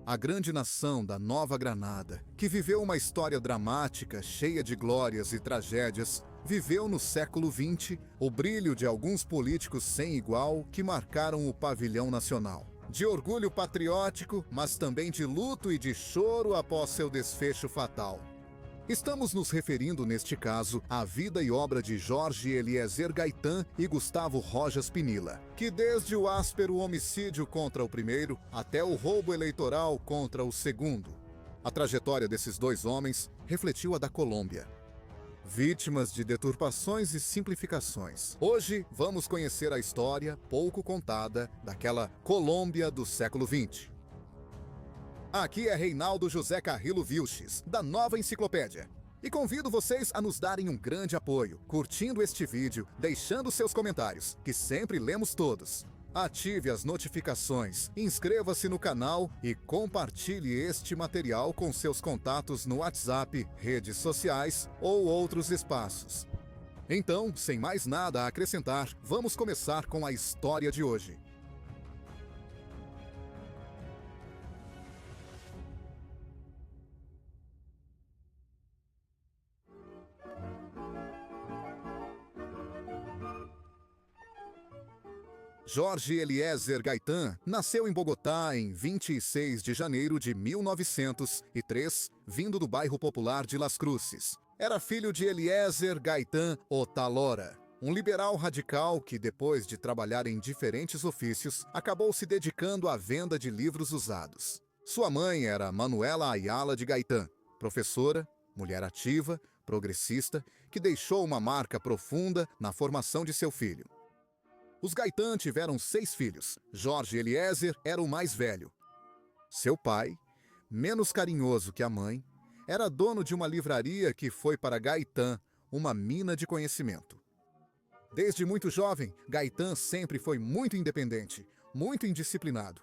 A grande nação da Nova Granada, que viveu uma história dramática, cheia de glórias e tragédias, viveu no século XX o brilho de alguns políticos sem igual que marcaram o pavilhão nacional. De orgulho patriótico, mas também de luto e de choro após seu desfecho fatal. Estamos nos referindo, neste caso, à vida e obra de Jorge Eliezer Gaetan e Gustavo Rojas Pinilla, que desde o áspero homicídio contra o primeiro até o roubo eleitoral contra o segundo. A trajetória desses dois homens refletiu a da Colômbia. Vítimas de deturpações e simplificações. Hoje vamos conhecer a história pouco contada daquela Colômbia do século XX. Aqui é Reinaldo José Carrillo Vilches, da Nova Enciclopédia. E convido vocês a nos darem um grande apoio, curtindo este vídeo, deixando seus comentários, que sempre lemos todos. Ative as notificações, inscreva-se no canal e compartilhe este material com seus contatos no WhatsApp, redes sociais ou outros espaços. Então, sem mais nada a acrescentar, vamos começar com a história de hoje. Jorge Eliezer Gaetan nasceu em Bogotá em 26 de janeiro de 1903, vindo do bairro popular de Las Cruces. Era filho de Eliezer Gaetan Otalora, um liberal radical que, depois de trabalhar em diferentes ofícios, acabou se dedicando à venda de livros usados. Sua mãe era Manuela Ayala de Gaetan, professora, mulher ativa, progressista, que deixou uma marca profunda na formação de seu filho. Os Gaetan tiveram 6 filhos. Jorge Eliezer era o mais velho. Seu pai, menos carinhoso que a mãe, era dono de uma livraria que foi para Gaetan uma mina de conhecimento. Desde muito jovem, Gaetan sempre foi muito independente, muito indisciplinado.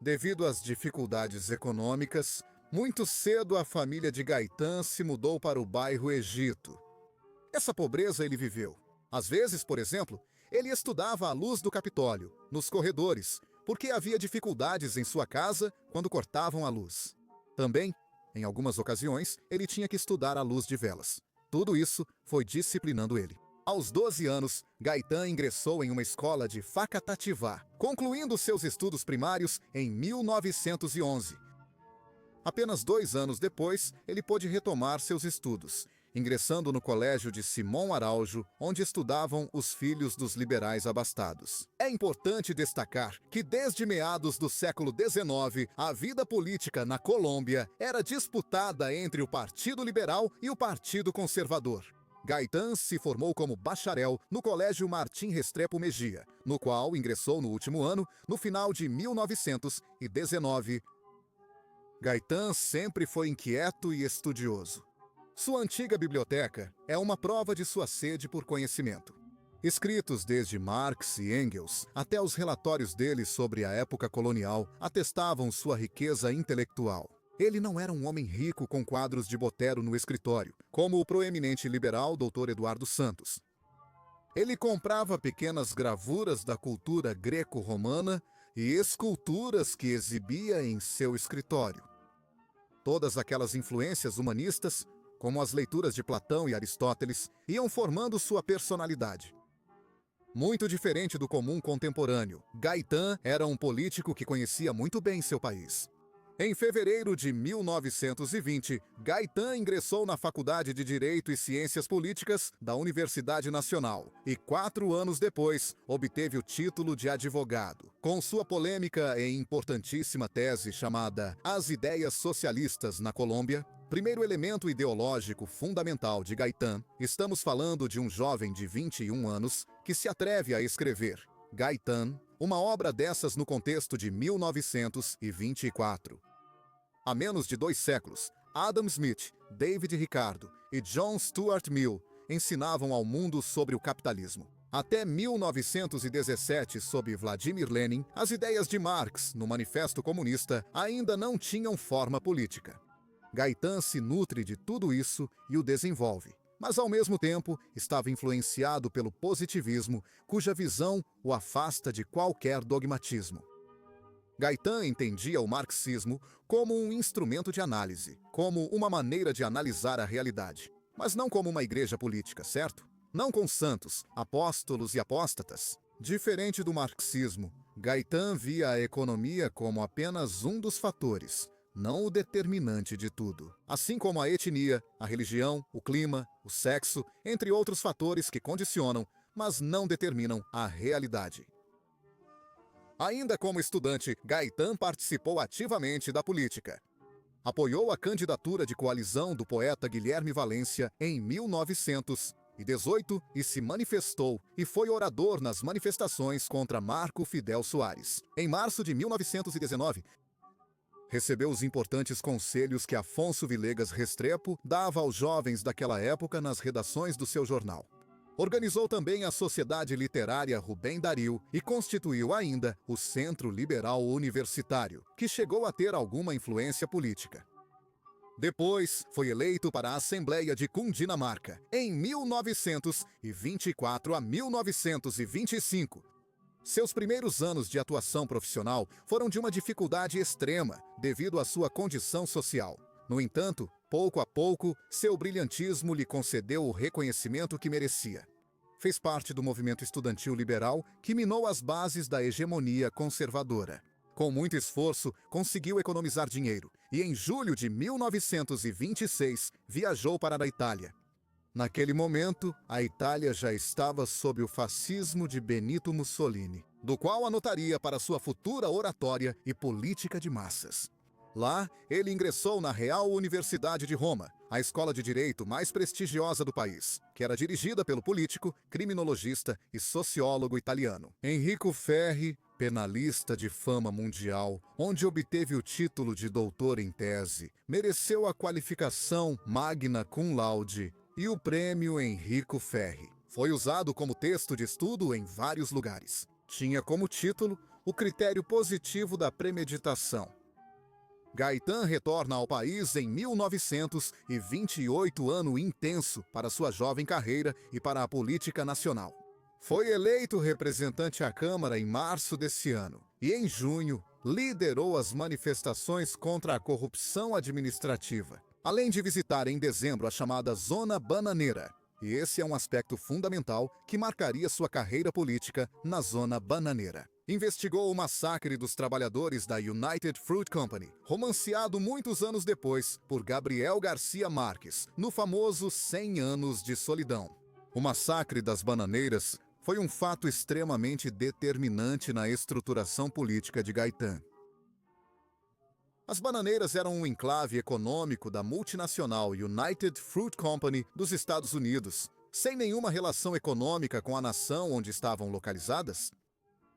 Devido às dificuldades econômicas, muito cedo a família de Gaetan se mudou para o bairro Egito. Essa pobreza ele viveu. Às vezes, por exemplo, ele estudava à luz do Capitólio, nos corredores, porque havia dificuldades em sua casa quando cortavam a luz. Também, em algumas ocasiões, ele tinha que estudar à luz de velas. Tudo isso foi disciplinando ele. Aos 12 anos, Gaetan ingressou em uma escola de Facatativá, concluindo seus estudos primários em 1911. Apenas 2 anos depois, ele pôde retomar seus estudos, ingressando no colégio de Simão Araújo, onde estudavam os filhos dos liberais abastados. É importante destacar que desde meados do século XIX, a vida política na Colômbia era disputada entre o Partido Liberal e o Partido Conservador. Gaetan se formou como bacharel no Colégio Martim Restrepo Mejia, no qual ingressou no último ano, no final de 1919. Gaetan sempre foi inquieto e estudioso. Sua antiga biblioteca é uma prova de sua sede por conhecimento. Escritos desde Marx e Engels até os relatórios dele sobre a época colonial atestavam sua riqueza intelectual. Ele não era um homem rico com quadros de Botero no escritório, como o proeminente liberal Dr. Eduardo Santos. Ele comprava pequenas gravuras da cultura greco-romana e esculturas que exibia em seu escritório. Todas aquelas influências humanistas, como as leituras de Platão e Aristóteles, iam formando sua personalidade. Muito diferente do comum contemporâneo, Gaetan era um político que conhecia muito bem seu país. Em fevereiro de 1920, Gaetan ingressou na Faculdade de Direito e Ciências Políticas da Universidade Nacional e 4 anos depois obteve o título de advogado. Com sua polêmica e importantíssima tese chamada As Ideias Socialistas na Colômbia, primeiro elemento ideológico fundamental de Gaetan, estamos falando de um jovem de 21 anos que se atreve a escrever Gaetan, uma obra dessas no contexto de 1924. Há menos de 2 séculos, Adam Smith, David Ricardo e John Stuart Mill ensinavam ao mundo sobre o capitalismo. Até 1917, sob Vladimir Lenin, as ideias de Marx no Manifesto Comunista ainda não tinham forma política. Gaetan se nutre de tudo isso e o desenvolve, mas ao mesmo tempo estava influenciado pelo positivismo, cuja visão o afasta de qualquer dogmatismo. Gaetan entendia o marxismo como um instrumento de análise, como uma maneira de analisar a realidade, mas não como uma igreja política, certo? Não com santos, apóstolos e apóstatas. Diferente do marxismo, Gaetan via a economia como apenas um dos fatores, não o determinante de tudo. Assim como a etnia, a religião, o clima, o sexo, entre outros fatores que condicionam, mas não determinam a realidade. Ainda como estudante, Gaetan participou ativamente da política. Apoiou a candidatura de coalizão do poeta Guilherme Valência em 1918 e se manifestou e foi orador nas manifestações contra Marco Fidel Soares. Em março de 1919, recebeu os importantes conselhos que Afonso Vilegas Restrepo dava aos jovens daquela época nas redações do seu jornal. Organizou também a Sociedade Literária Rubem Dario e constituiu ainda o Centro Liberal Universitário, que chegou a ter alguma influência política. Depois, foi eleito para a Assembleia de Cundinamarca, em 1924 a 1925. Seus primeiros anos de atuação profissional foram de uma dificuldade extrema, devido à sua condição social. No entanto, pouco a pouco, seu brilhantismo lhe concedeu o reconhecimento que merecia. Fez parte do movimento estudantil liberal que minou as bases da hegemonia conservadora. Com muito esforço, conseguiu economizar dinheiro e, em julho de 1926, viajou para a Itália. Naquele momento, a Itália já estava sob o fascismo de Benito Mussolini, do qual anotaria para sua futura oratória e política de massas. Lá, ele ingressou na Real Universidade de Roma, a escola de direito mais prestigiosa do país, que era dirigida pelo político, criminologista e sociólogo italiano Enrico Ferri, penalista de fama mundial, onde obteve o título de doutor em tese, mereceu a qualificação Magna Cum Laude e o prêmio Enrico Ferri. Foi usado como texto de estudo em vários lugares. Tinha como título o critério positivo da premeditação. Gaetan retorna ao país em 1928, ano intenso para sua jovem carreira e para a política nacional. Foi eleito representante à Câmara em março desse ano e, em junho, liderou as manifestações contra a corrupção administrativa, além de visitar em dezembro a chamada Zona Bananeira. E esse é um aspecto fundamental que marcaria sua carreira política na Zona Bananeira. Investigou o massacre dos trabalhadores da United Fruit Company, romanceado muitos anos depois por Gabriel Garcia Marques, no famoso 100 Anos de Solidão. O massacre das bananeiras foi um fato extremamente determinante na estruturação política de Gaetan. As bananeiras eram um enclave econômico da multinacional United Fruit Company dos Estados Unidos, sem nenhuma relação econômica com a nação onde estavam localizadas.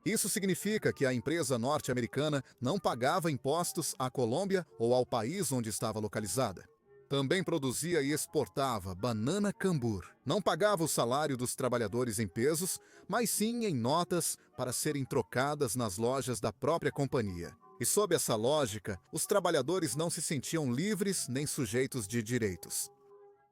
Isso significa que a empresa norte-americana não pagava impostos à Colômbia ou ao país onde estava localizada. Também produzia e exportava banana cambur. Não pagava o salário dos trabalhadores em pesos, mas sim em notas para serem trocadas nas lojas da própria companhia. E sob essa lógica, os trabalhadores não se sentiam livres nem sujeitos de direitos.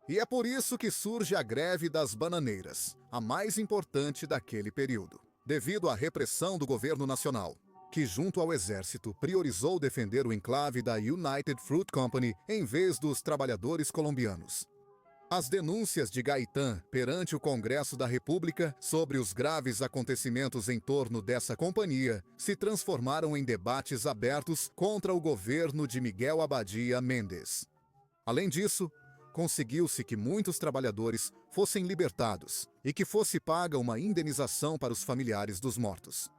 E é por isso que surge a greve das bananeiras, a mais importante daquele período, devido à repressão do governo nacional, que junto ao exército priorizou defender o enclave da United Fruit Company em vez dos trabalhadores colombianos. As denúncias de Gaetan perante o Congresso da República sobre os graves acontecimentos em torno dessa companhia se transformaram em debates abertos contra o governo de Miguel Abadia Mendes. Além disso, conseguiu-se que muitos trabalhadores fossem libertados e que fosse paga uma indenização para os familiares dos mortos.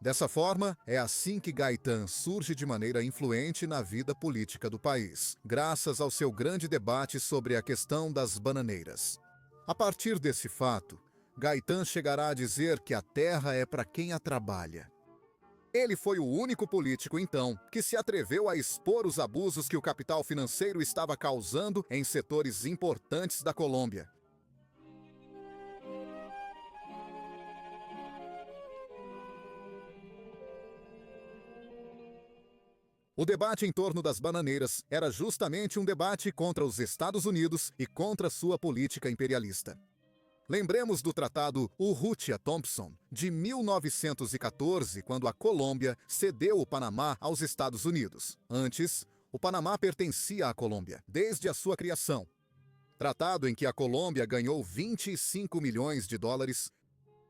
Dessa forma, é assim que Gaetan surge de maneira influente na vida política do país, graças ao seu grande debate sobre a questão das bananeiras. A partir desse fato, Gaetan chegará a dizer que a terra é para quem a trabalha. Ele foi o único político, então, que se atreveu a expor os abusos que o capital financeiro estava causando em setores importantes da Colômbia. O debate em torno das bananeiras era justamente um debate contra os Estados Unidos e contra sua política imperialista. Lembremos do Tratado Urrutia-Thompson, de 1914, quando a Colômbia cedeu o Panamá aos Estados Unidos. Antes, o Panamá pertencia à Colômbia, desde a sua criação. Tratado em que a Colômbia ganhou 25 milhões de dólares,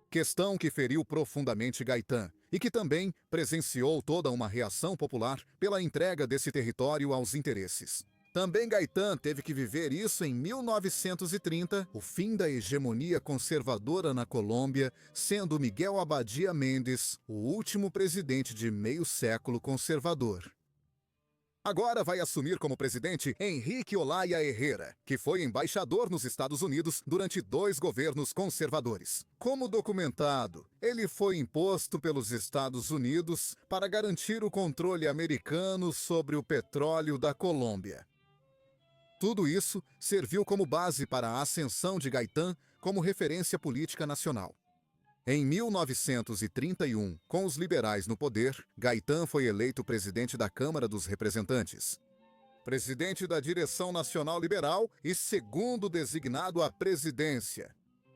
questão que feriu profundamente Gaitán e que também presenciou toda uma reação popular pela entrega desse território aos interesses. Também Gaitán teve que viver isso em 1930, o fim da hegemonia conservadora na Colômbia, sendo Miguel Abadia Mendes o último presidente de meio século conservador. Agora vai assumir como presidente Enrique Olaya Herrera, que foi embaixador nos Estados Unidos durante 2 governos conservadores. Como documentado, ele foi imposto pelos Estados Unidos para garantir o controle americano sobre o petróleo da Colômbia. Tudo isso serviu como base para a ascensão de Gaitán como referência política nacional. Em 1931, com os liberais no poder, Gaitán foi eleito presidente da Câmara dos Representantes, presidente da Direção Nacional Liberal e segundo designado à presidência.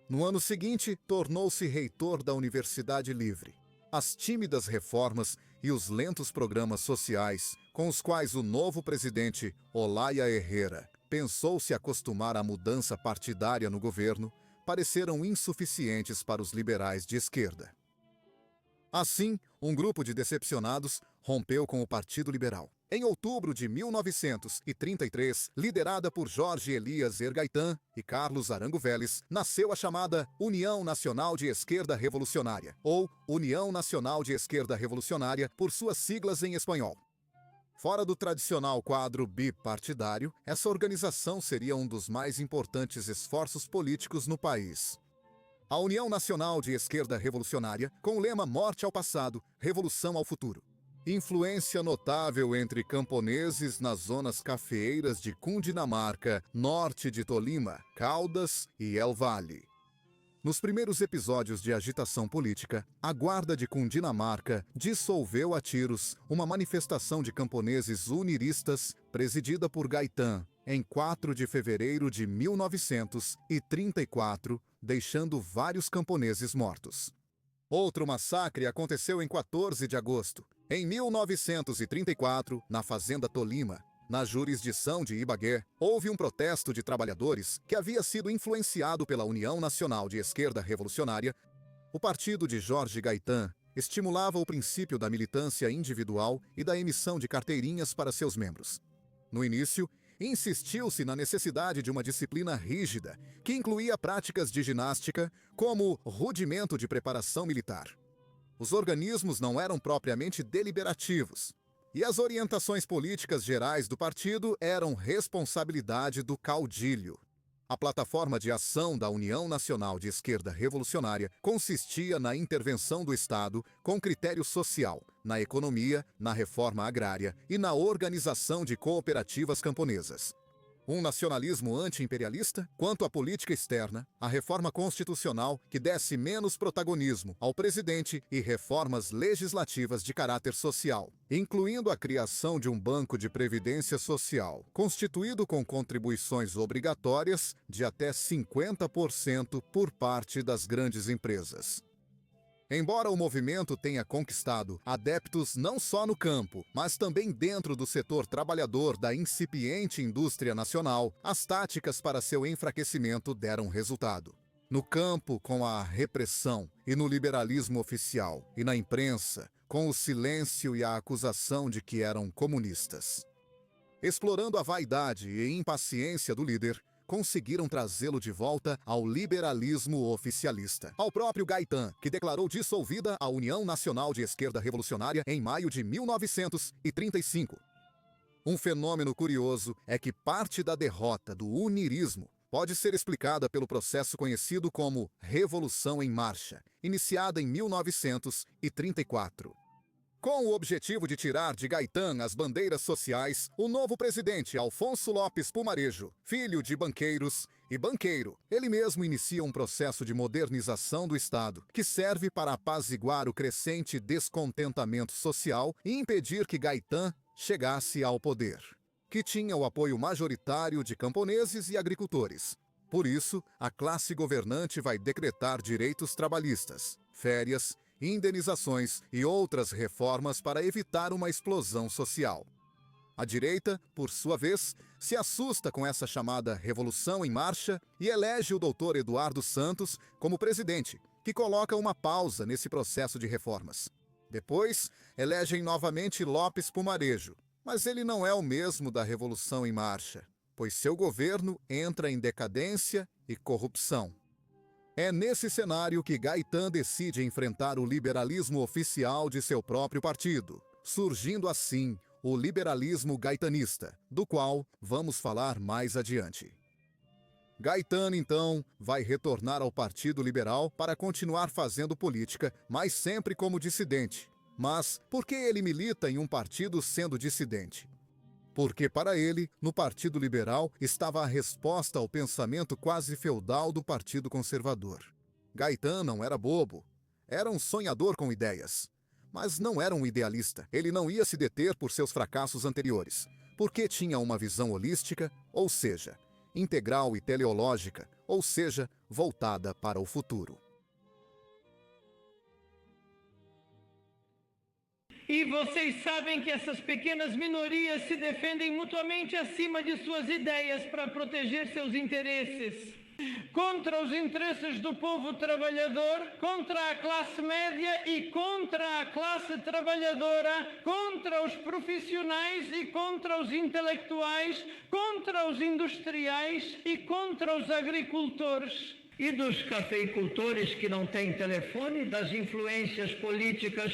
No ano seguinte, tornou-se reitor da Universidade Livre. As tímidas reformas e os lentos programas sociais com os quais o novo presidente, Olaya Herrera, pensou se acostumar à mudança partidária no governo, pareceram insuficientes para os liberais de esquerda. Assim, um grupo de decepcionados rompeu com o Partido Liberal. Em outubro de 1933, liderada por Jorge Elias Gaitán e Carlos Arango Vélez, nasceu a chamada União Nacional de Esquerda Revolucionária, ou União Nacional de Esquerda Revolucionária por suas siglas em espanhol. Fora do tradicional quadro bipartidário, essa organização seria um dos mais importantes esforços políticos no país. A União Nacional de Esquerda Revolucionária, com o lema Morte ao Passado, Revolução ao Futuro. Influência notável entre camponeses nas zonas cafeeiras de Cundinamarca, norte de Tolima, Caldas e El Valle. Nos primeiros episódios de agitação política, a Guarda de Cundinamarca dissolveu a tiros uma manifestação de camponeses uniristas presidida por Gaitán em 4 de fevereiro de 1934, deixando vários camponeses mortos. Outro massacre aconteceu em 14 de agosto, em 1934, na Fazenda Tolima. Na jurisdição de Ibagué, houve um protesto de trabalhadores que havia sido influenciado pela União Nacional de Esquerda Revolucionária. O partido de Jorge Gaitán estimulava o princípio da militância individual e da emissão de carteirinhas para seus membros. No início, insistiu-se na necessidade de uma disciplina rígida, que incluía práticas de ginástica como rudimento de preparação militar. Os organismos não eram propriamente deliberativos, e as orientações políticas gerais do partido eram responsabilidade do caudilho. A plataforma de ação da União Nacional de Esquerda Revolucionária consistia na intervenção do Estado com critério social, na economia, na reforma agrária e na organização de cooperativas camponesas. Um nacionalismo anti-imperialista quanto à política externa, a reforma constitucional que desse menos protagonismo ao presidente e reformas legislativas de caráter social, incluindo a criação de um banco de previdência social, constituído com contribuições obrigatórias de até 50% por parte das grandes empresas. Embora o movimento tenha conquistado adeptos não só no campo, mas também dentro do setor trabalhador da incipiente indústria nacional, as táticas para seu enfraquecimento deram resultado. No campo, com a repressão, e no liberalismo oficial, e na imprensa, com o silêncio e a acusação de que eram comunistas. Explorando a vaidade e impaciência do líder, conseguiram trazê-lo de volta ao liberalismo oficialista. Ao próprio Gaitán, que declarou dissolvida a União Nacional de Esquerda Revolucionária em maio de 1935. Um fenômeno curioso é que parte da derrota do unirismo pode ser explicada pelo processo conhecido como Revolução em Marcha, iniciada em 1934. Com o objetivo de tirar de Gaitán as bandeiras sociais, o novo presidente Alfonso Lopes Pumarejo, filho de banqueiros e banqueiro, ele mesmo inicia um processo de modernização do Estado, que serve para apaziguar o crescente descontentamento social e impedir que Gaitán chegasse ao poder, que tinha o apoio majoritário de camponeses e agricultores. Por isso, a classe governante vai decretar direitos trabalhistas, férias, indenizações e outras reformas para evitar uma explosão social. A direita, por sua vez, se assusta com essa chamada Revolução em Marcha e elege o doutor Eduardo Santos como presidente, que coloca uma pausa nesse processo de reformas. Depois, elegem novamente Lopes Pumarejo, mas ele não é o mesmo da Revolução em Marcha, pois seu governo entra em decadência e corrupção. É nesse cenário que Gaetan decide enfrentar o liberalismo oficial de seu próprio partido, surgindo assim o liberalismo gaetanista, do qual vamos falar mais adiante. Gaetan, então, vai retornar ao Partido Liberal para continuar fazendo política, mas sempre como dissidente. Mas por que ele milita em um partido sendo dissidente? Porque para ele, no Partido Liberal, estava a resposta ao pensamento quase feudal do Partido Conservador. Gaetan não era bobo, era um sonhador com ideias. Mas não era um idealista. Ele não ia se deter por seus fracassos anteriores, porque tinha uma visão holística, ou seja, integral e teleológica, ou seja, voltada para o futuro. E vocês sabem que essas pequenas minorias se defendem mutuamente acima de suas ideias para proteger seus interesses. Contra os interesses do povo trabalhador, contra a classe média e contra a classe trabalhadora, contra os profissionais e contra os intelectuais, contra os industriais e contra os agricultores. E dos cafeicultores que não têm telefone, das influências políticas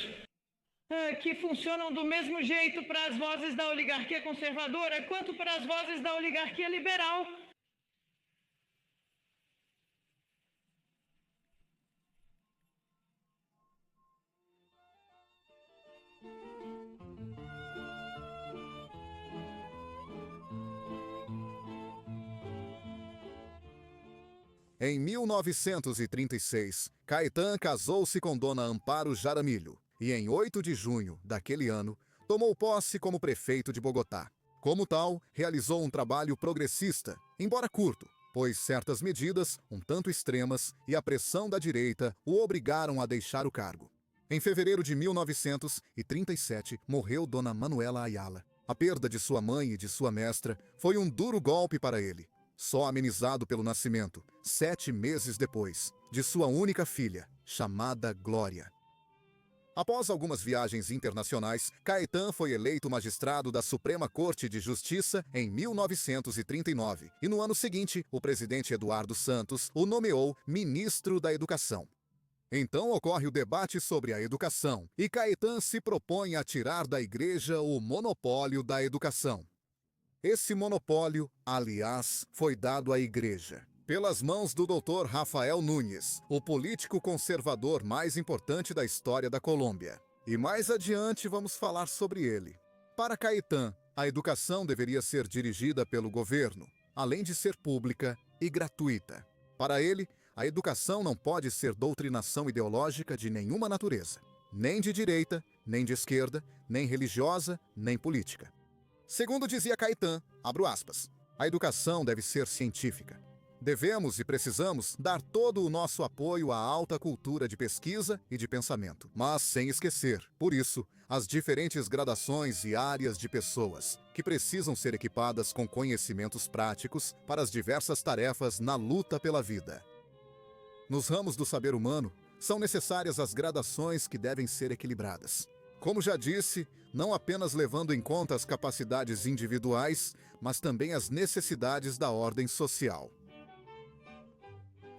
que funcionam do mesmo jeito para as vozes da oligarquia conservadora quanto para as vozes da oligarquia liberal. Em 1936, Caetano casou-se com Dona Amparo Jaramillo e, em 8 de junho daquele ano, tomou posse como prefeito de Bogotá. Como tal, realizou um trabalho progressista, embora curto, pois certas medidas, um tanto extremas, e a pressão da direita o obrigaram a deixar o cargo. Em fevereiro de 1937, morreu Dona Manuela Ayala. A perda de sua mãe e de sua mestra foi um duro golpe para ele, só amenizado pelo nascimento, 7 meses depois, de sua única filha, chamada Glória. Após algumas viagens internacionais, Caetano foi eleito magistrado da Suprema Corte de Justiça em 1939 e no ano seguinte, o presidente Eduardo Santos o nomeou ministro da Educação. Então ocorre o debate sobre a educação e Caetano se propõe a tirar da Igreja o monopólio da educação. Esse monopólio, aliás, foi dado à Igreja, pelas mãos do Dr. Rafael Núñez, o político conservador mais importante da história da Colômbia. E mais adiante vamos falar sobre ele. Para Caetano, a educação deveria ser dirigida pelo governo, além de ser pública e gratuita. Para ele, a educação não pode ser doutrinação ideológica de nenhuma natureza, nem de direita, nem de esquerda, nem religiosa, nem política. Segundo dizia Caetano, abro aspas, a educação deve ser científica. Devemos e precisamos dar todo o nosso apoio à alta cultura de pesquisa e de pensamento, mas sem esquecer, por isso, as diferentes gradações e áreas de pessoas que precisam ser equipadas com conhecimentos práticos para as diversas tarefas na luta pela vida. Nos ramos do saber humano, são necessárias as gradações que devem ser equilibradas. Como já disse, não apenas levando em conta as capacidades individuais, mas também as necessidades da ordem social.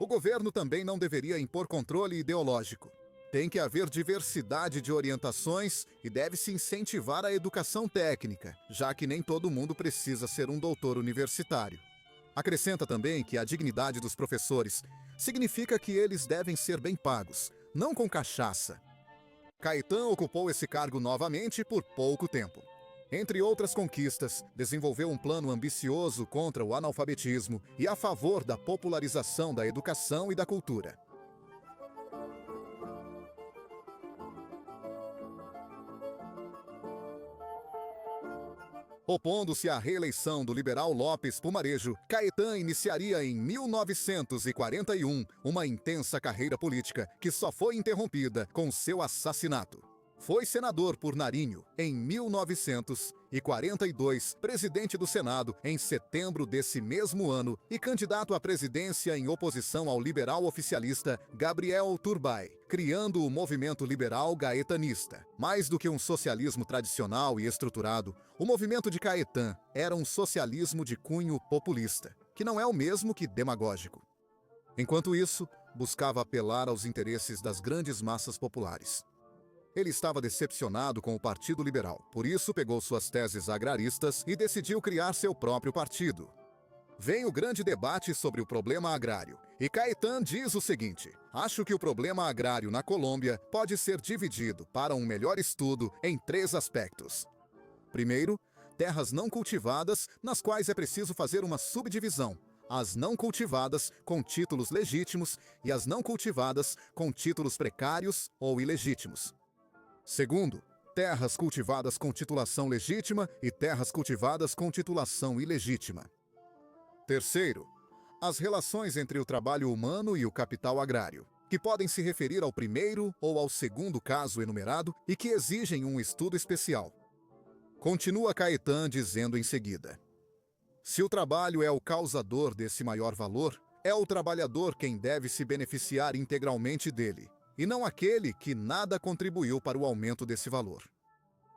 O governo também não deveria impor controle ideológico. Tem que haver diversidade de orientações e deve-se incentivar a educação técnica, já que nem todo mundo precisa ser um doutor universitário. Acrescenta também que a dignidade dos professores significa que eles devem ser bem pagos, não com cachaça. Caetano ocupou esse cargo novamente por pouco tempo. Entre outras conquistas, desenvolveu um plano ambicioso contra o analfabetismo e a favor da popularização da educação e da cultura. Opondo-se à reeleição do liberal Lopes Pumarejo, Caetano iniciaria em 1941 uma intensa carreira política que só foi interrompida com seu assassinato. Foi senador por Nariño em 1942, presidente do Senado em setembro desse mesmo ano e candidato à presidência em oposição ao liberal oficialista Gabriel Turbay, criando o movimento liberal gaetanista. Mais do que um socialismo tradicional e estruturado, o movimento de Caetano era um socialismo de cunho populista, que não é o mesmo que demagógico. Enquanto isso, buscava apelar aos interesses das grandes massas populares. Ele estava decepcionado com o Partido Liberal, por isso pegou suas teses agraristas e decidiu criar seu próprio partido. Vem o grande debate sobre o problema agrário, e Caetano diz o seguinte: acho que o problema agrário na Colômbia pode ser dividido, para um melhor estudo, em 3 aspectos. Primeiro, terras não cultivadas, nas quais é preciso fazer uma subdivisão: as não cultivadas com títulos legítimos e as não cultivadas com títulos precários ou ilegítimos. Segundo, terras cultivadas com titulação legítima e terras cultivadas com titulação ilegítima. Terceiro, as relações entre o trabalho humano e o capital agrário, que podem se referir ao primeiro ou ao segundo caso enumerado e que exigem um estudo especial. Continua Caetano dizendo em seguida: se o trabalho é o causador desse maior valor, é o trabalhador quem deve se beneficiar integralmente dele, e não aquele que nada contribuiu para o aumento desse valor.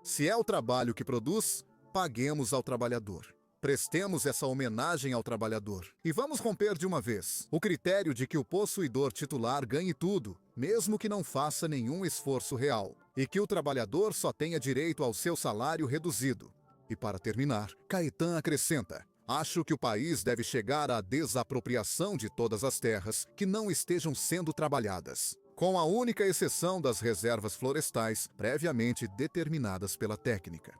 Se é o trabalho que produz, paguemos ao trabalhador. Prestemos essa homenagem ao trabalhador. E vamos romper de uma vez o critério de que o possuidor titular ganhe tudo, mesmo que não faça nenhum esforço real, e que o trabalhador só tenha direito ao seu salário reduzido. E para terminar, Caetano acrescenta: acho que o país deve chegar à desapropriação de todas as terras que não estejam sendo trabalhadas, com a única exceção das reservas florestais previamente determinadas pela técnica.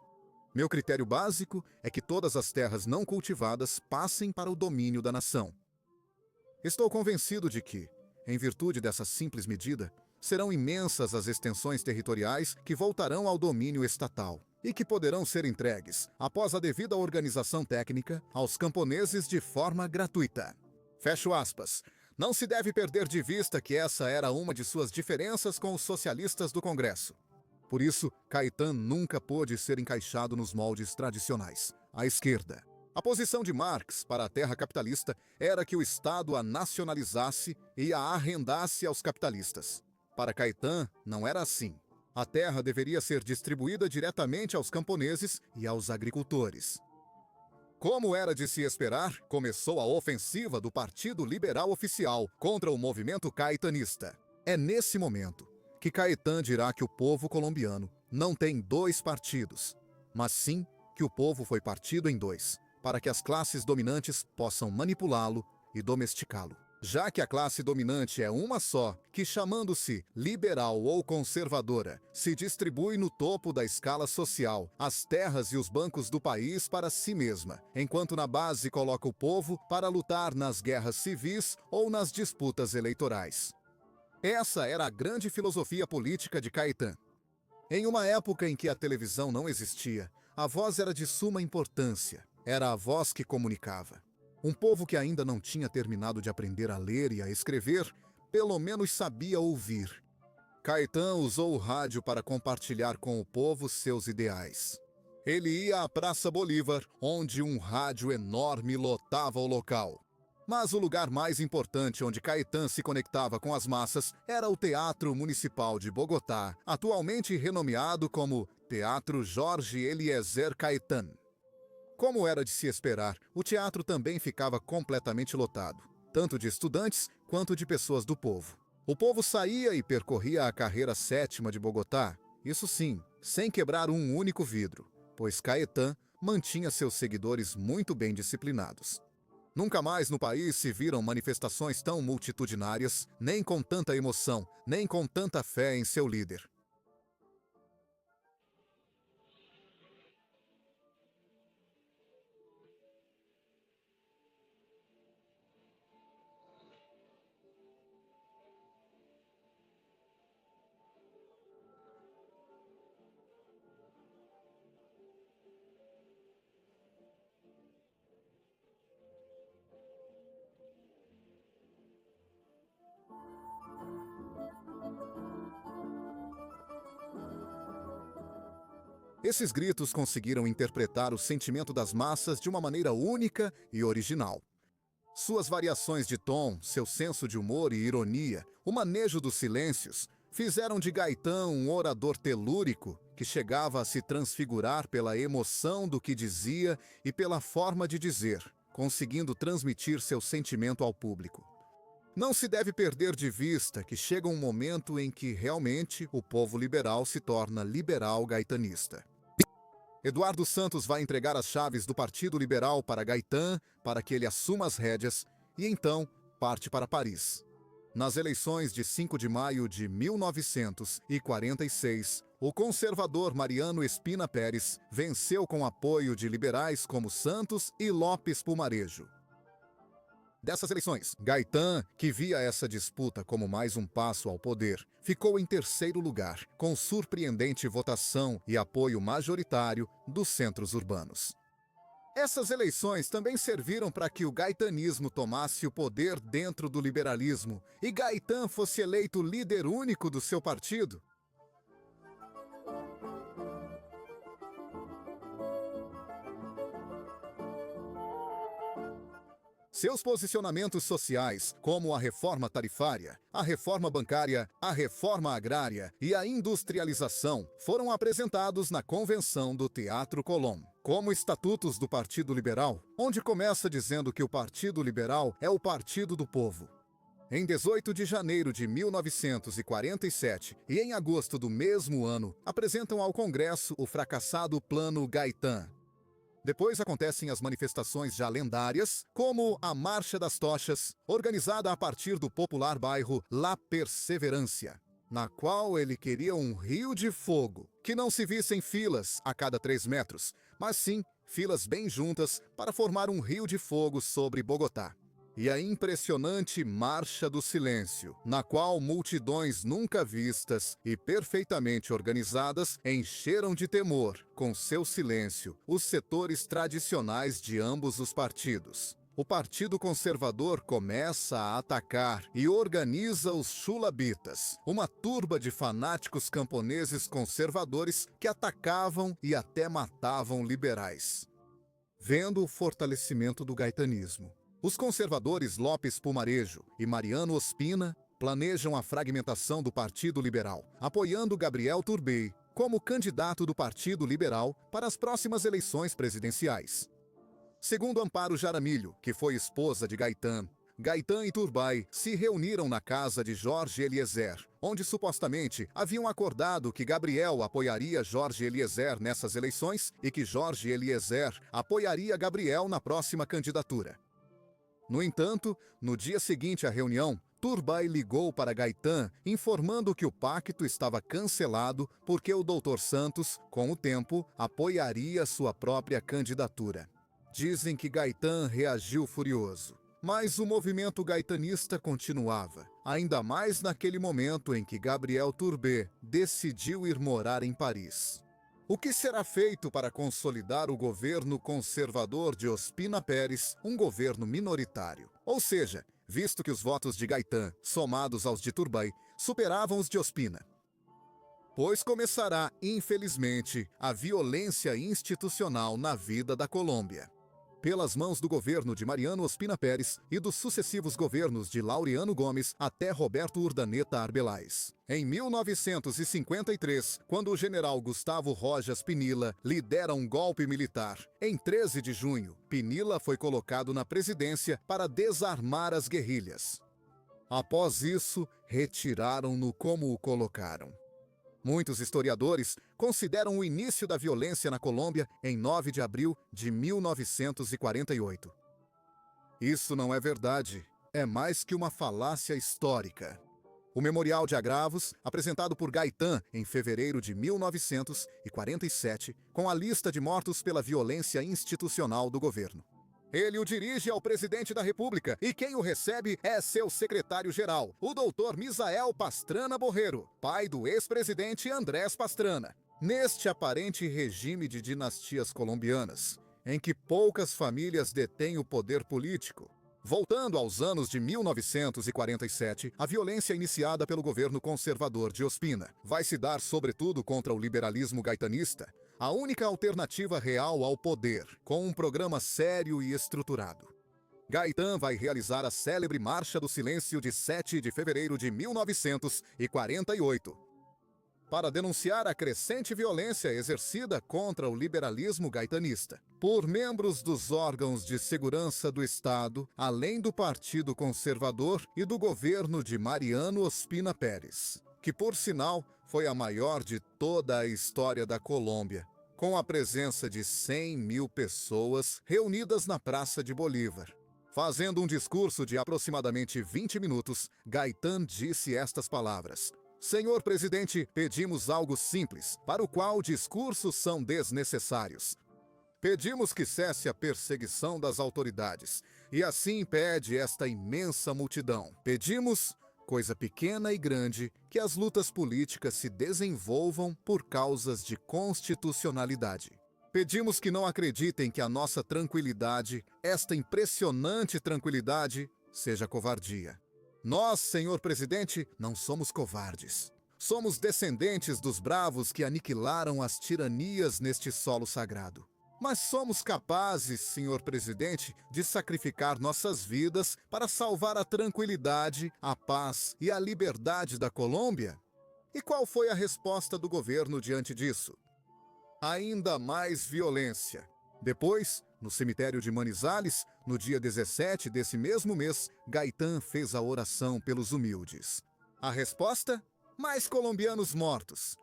Meu critério básico é que todas as terras não cultivadas passem para o domínio da nação. Estou convencido de que, em virtude dessa simples medida, serão imensas as extensões territoriais que voltarão ao domínio estatal e que poderão ser entregues, após a devida organização técnica, aos camponeses de forma gratuita. Fecho aspas. Não se deve perder de vista que essa era uma de suas diferenças com os socialistas do Congresso. Por isso, Caetano nunca pôde ser encaixado nos moldes tradicionais, à esquerda. A posição de Marx para a terra capitalista era que o Estado a nacionalizasse e a arrendasse aos capitalistas. Para Caetano, não era assim. A terra deveria ser distribuída diretamente aos camponeses e aos agricultores. Como era de se esperar, começou a ofensiva do Partido Liberal Oficial contra o movimento caetanista. É nesse momento que Caetano dirá que o povo colombiano não tem 2 partidos, mas sim que o povo foi partido em 2, para que as classes dominantes possam manipulá-lo e domesticá-lo. Já que a classe dominante é uma só, que chamando-se liberal ou conservadora, se distribui no topo da escala social as terras e os bancos do país para si mesma, enquanto na base coloca o povo para lutar nas guerras civis ou nas disputas eleitorais. Essa era a grande filosofia política de Caetano. Em uma época em que a televisão não existia, a voz era de suma importância, era a voz que comunicava. Um povo que ainda não tinha terminado de aprender a ler e a escrever, pelo menos sabia ouvir. Caetano usou o rádio para compartilhar com o povo seus ideais. Ele ia à Praça Bolívar, onde um rádio enorme lotava o local. Mas o lugar mais importante onde Caetano se conectava com as massas era o Teatro Municipal de Bogotá, atualmente renomeado como Teatro Jorge Eliezer Caetano. Como era de se esperar, o teatro também ficava completamente lotado, tanto de estudantes quanto de pessoas do povo. O povo saía e percorria a carreira 7ª de Bogotá, isso sim, sem quebrar um único vidro, pois Caetano mantinha seus seguidores muito bem disciplinados. Nunca mais no país se viram manifestações tão multitudinárias, nem com tanta emoção, nem com tanta fé em seu líder. Esses gritos conseguiram interpretar o sentimento das massas de uma maneira única e original. Suas variações de tom, seu senso de humor e ironia, o manejo dos silêncios, fizeram de Gaetan um orador telúrico que chegava a se transfigurar pela emoção do que dizia e pela forma de dizer, conseguindo transmitir seu sentimento ao público. Não se deve perder de vista que chega um momento em que realmente o povo liberal se torna liberal gaetanista. Eduardo Santos vai entregar as chaves do Partido Liberal para Gaetan para que ele assuma as rédeas e então parte para Paris. Nas eleições de 5 de maio de 1946, o conservador Mariano Ospina Pérez venceu com apoio de liberais como Santos e Lopes Pumarejo. Dessas eleições, Gaetan, que via essa disputa como mais um passo ao poder, ficou em terceiro lugar, com surpreendente votação e apoio majoritário dos centros urbanos. Essas eleições também serviram para que o gaetanismo tomasse o poder dentro do liberalismo e Gaetan fosse eleito líder único do seu partido. Seus posicionamentos sociais, como a reforma tarifária, a reforma bancária, a reforma agrária e a industrialização, foram apresentados na Convenção do Teatro Colón, como estatutos do Partido Liberal, onde começa dizendo que o Partido Liberal é o partido do povo. Em 18 de janeiro de 1947 e em agosto do mesmo ano, apresentam ao Congresso o fracassado Plano Gaetan. Depois acontecem as manifestações já lendárias, como a Marcha das Tochas, organizada a partir do popular bairro La Perseverança, na qual ele queria um rio de fogo, que não se vissem filas a cada 3 metros, mas sim filas bem juntas para formar um rio de fogo sobre Bogotá. E a impressionante Marcha do Silêncio, na qual multidões nunca vistas e perfeitamente organizadas encheram de temor, com seu silêncio, os setores tradicionais de ambos os partidos. O Partido Conservador começa a atacar e organiza os chulabitas, uma turba de fanáticos camponeses conservadores que atacavam e até matavam liberais. Vendo o fortalecimento do gaetanismo, os conservadores Lopes Pumarejo e Mariano Ospina planejam a fragmentação do Partido Liberal, apoiando Gabriel Turbay como candidato do Partido Liberal para as próximas eleições presidenciais. Segundo Amparo Jaramillo, que foi esposa de Gaetan, Gaetan e Turbay se reuniram na casa de Jorge Eliezer, onde supostamente haviam acordado que Gabriel apoiaria Jorge Eliezer nessas eleições e que Jorge Eliezer apoiaria Gabriel na próxima candidatura. No entanto, no dia seguinte à reunião, Turbay ligou para Gaetan informando que o pacto estava cancelado porque o Dr. Santos, com o tempo, apoiaria sua própria candidatura. Dizem que Gaetan reagiu furioso, mas o movimento gaetanista continuava, ainda mais naquele momento em que Gabriel Turbay decidiu ir morar em Paris. O que será feito para consolidar o governo conservador de Ospina Pérez, um governo minoritário? Ou seja, visto que os votos de Gaetan, somados aos de Turbay, superavam os de Ospina. Pois começará, infelizmente, a violência institucional na vida da Colômbia. Pelas mãos do governo de Mariano Ospina Pérez e dos sucessivos governos de Laureano Gomes até Roberto Urdaneta Arbeláez. Em 1953, quando o general Gustavo Rojas Pinilla lidera um golpe militar, em 13 de junho, Pinilla foi colocado na presidência para desarmar as guerrilhas. Após isso, retiraram-no como o colocaram. Muitos historiadores consideram o início da violência na Colômbia em 9 de abril de 1948. Isso não é verdade, é mais que uma falácia histórica. O Memorial de Agravos, apresentado por Gaetan em fevereiro de 1947, com a lista de mortos pela violência institucional do governo. Ele o dirige ao presidente da República e quem o recebe é seu secretário-geral, o Dr. Misael Pastrana Borrero, pai do ex-presidente Andrés Pastrana. Neste aparente regime de dinastias colombianas, em que poucas famílias detêm o poder político, Voltando aos anos de 1947, a violência iniciada pelo governo conservador de Ospina vai se dar sobretudo contra o liberalismo gaetanista, a única alternativa real ao poder, com um programa sério e estruturado. Gaitán vai realizar a célebre Marcha do Silêncio de 7 de fevereiro de 1948, para denunciar a crescente violência exercida contra o liberalismo gaetanista por membros dos órgãos de segurança do Estado, além do Partido Conservador e do governo de Mariano Ospina Pérez, que, por sinal, foi a maior de toda a história da Colômbia, com a presença de 100.000 pessoas reunidas na Praça de Bolívar. Fazendo um discurso de aproximadamente 20 minutos, Gaitán disse estas palavras: Senhor Presidente, pedimos algo simples, para o qual discursos são desnecessários. Pedimos que cesse a perseguição das autoridades, e assim pede esta imensa multidão. Pedimos, coisa pequena e grande, que as lutas políticas se desenvolvam por causas de constitucionalidade. Pedimos que não acreditem que a nossa tranquilidade, esta impressionante tranquilidade, seja covardia. Nós, Senhor Presidente, não somos covardes. Somos descendentes dos bravos que aniquilaram as tiranias neste solo sagrado. Mas somos capazes, Senhor Presidente, de sacrificar nossas vidas para salvar a tranquilidade, a paz e a liberdade da Colômbia? E qual foi a resposta do governo diante disso? Ainda mais violência. Depois, no cemitério de Manizales, no dia 17 desse mesmo mês, Gaitán fez a oração pelos humildes. A resposta? Mais colombianos mortos.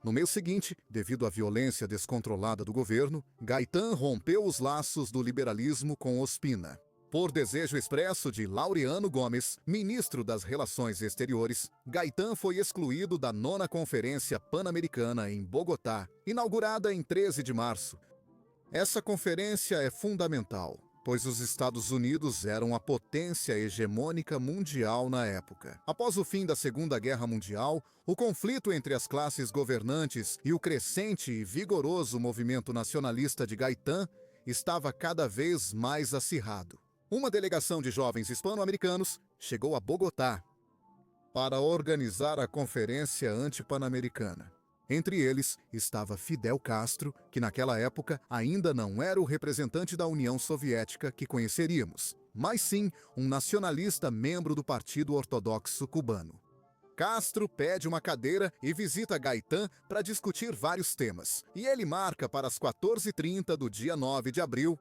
No mês seguinte, devido à violência descontrolada do governo, Gaitán rompeu os laços do liberalismo com Ospina. Por desejo expresso de Laureano Gomes, ministro das Relações Exteriores, Gaitán foi excluído da 9ª Conferência Pan-Americana em Bogotá, inaugurada em 13 de março. Essa conferência é fundamental, pois os Estados Unidos eram a potência hegemônica mundial na época. Após o fim da Segunda Guerra Mundial, o conflito entre as classes governantes e o crescente e vigoroso movimento nacionalista de Gaitán estava cada vez mais acirrado. Uma delegação de jovens hispano-americanos chegou a Bogotá para organizar a Conferência Anti-Pan-Americana. Entre eles estava Fidel Castro, que naquela época ainda não era o representante da União Soviética que conheceríamos, mas sim um nacionalista membro do Partido Ortodoxo Cubano. Castro pede uma cadeira e visita Gaitán para discutir vários temas, e ele marca para as 14h30 do dia 9 de abril.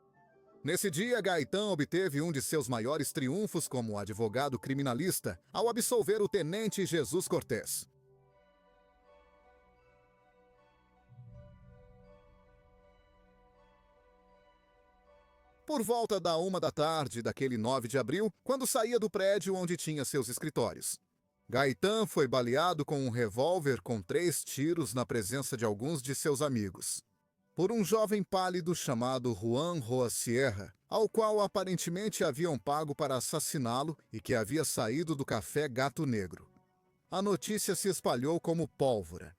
Nesse dia, Gaitán obteve um de seus maiores triunfos como advogado criminalista ao absolver o tenente Jesus Cortés. Por volta da 1h daquele 9 de abril, quando saía do prédio onde tinha seus escritórios, Gaitán foi baleado com um revólver com 3 tiros na presença de alguns de seus amigos, por um jovem pálido chamado Juan Roa Sierra, ao qual aparentemente haviam pago para assassiná-lo e que havia saído do café Gato Negro. A notícia se espalhou como pólvora.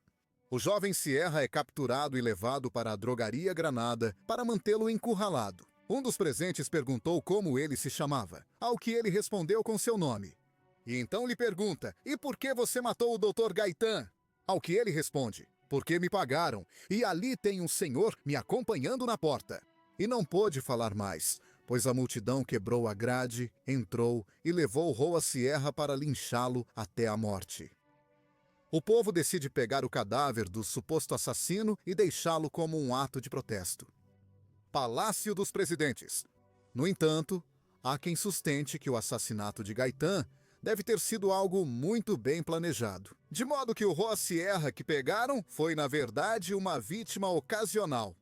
O jovem Sierra é capturado e levado para a drogaria Granada para mantê-lo encurralado. Um dos presentes perguntou como ele se chamava, ao que ele respondeu com seu nome. E então lhe pergunta: "E por que você matou o Dr. Gaitán?" Ao que ele responde: "Porque me pagaram, e ali tem um senhor me acompanhando na porta." E não pôde falar mais, pois a multidão quebrou a grade, entrou e levou Roa Sierra para linchá-lo até a morte. O povo decide pegar o cadáver do suposto assassino e deixá-lo como um ato de protesto. Palácio dos Presidentes. No entanto, há quem sustente que o assassinato de Gaitán deve ter sido algo muito bem planejado, de modo que o Roa Sierra que pegaram foi, na verdade, uma vítima ocasional.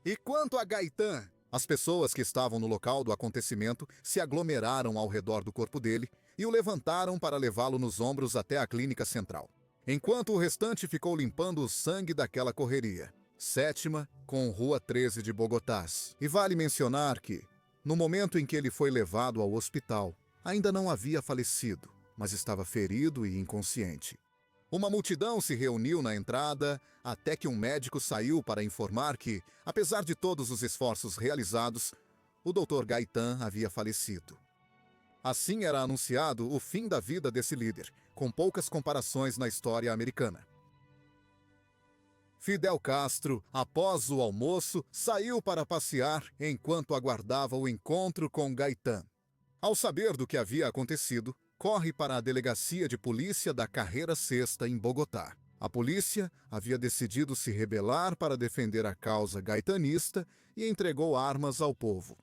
E quanto a Gaitán, as pessoas que estavam no local do acontecimento se aglomeraram ao redor do corpo dele e o levantaram para levá-lo nos ombros até a clínica central, enquanto o restante ficou limpando o sangue daquela correria. 7ª com Rua 13 de Bogotá. E vale mencionar que, no momento em que ele foi levado ao hospital, ainda não havia falecido, mas estava ferido e inconsciente. Uma multidão se reuniu na entrada, até que um médico saiu para informar que, apesar de todos os esforços realizados, o Dr. Gaitán havia falecido. Assim era anunciado o fim da vida desse líder, com poucas comparações na história americana. Fidel Castro, após o almoço, saiu para passear enquanto aguardava o encontro com Gaitán. Ao saber do que havia acontecido, corre para a delegacia de polícia da Carrera Sexta em Bogotá. A polícia havia decidido se rebelar para defender a causa gaetanista e entregou armas ao povo.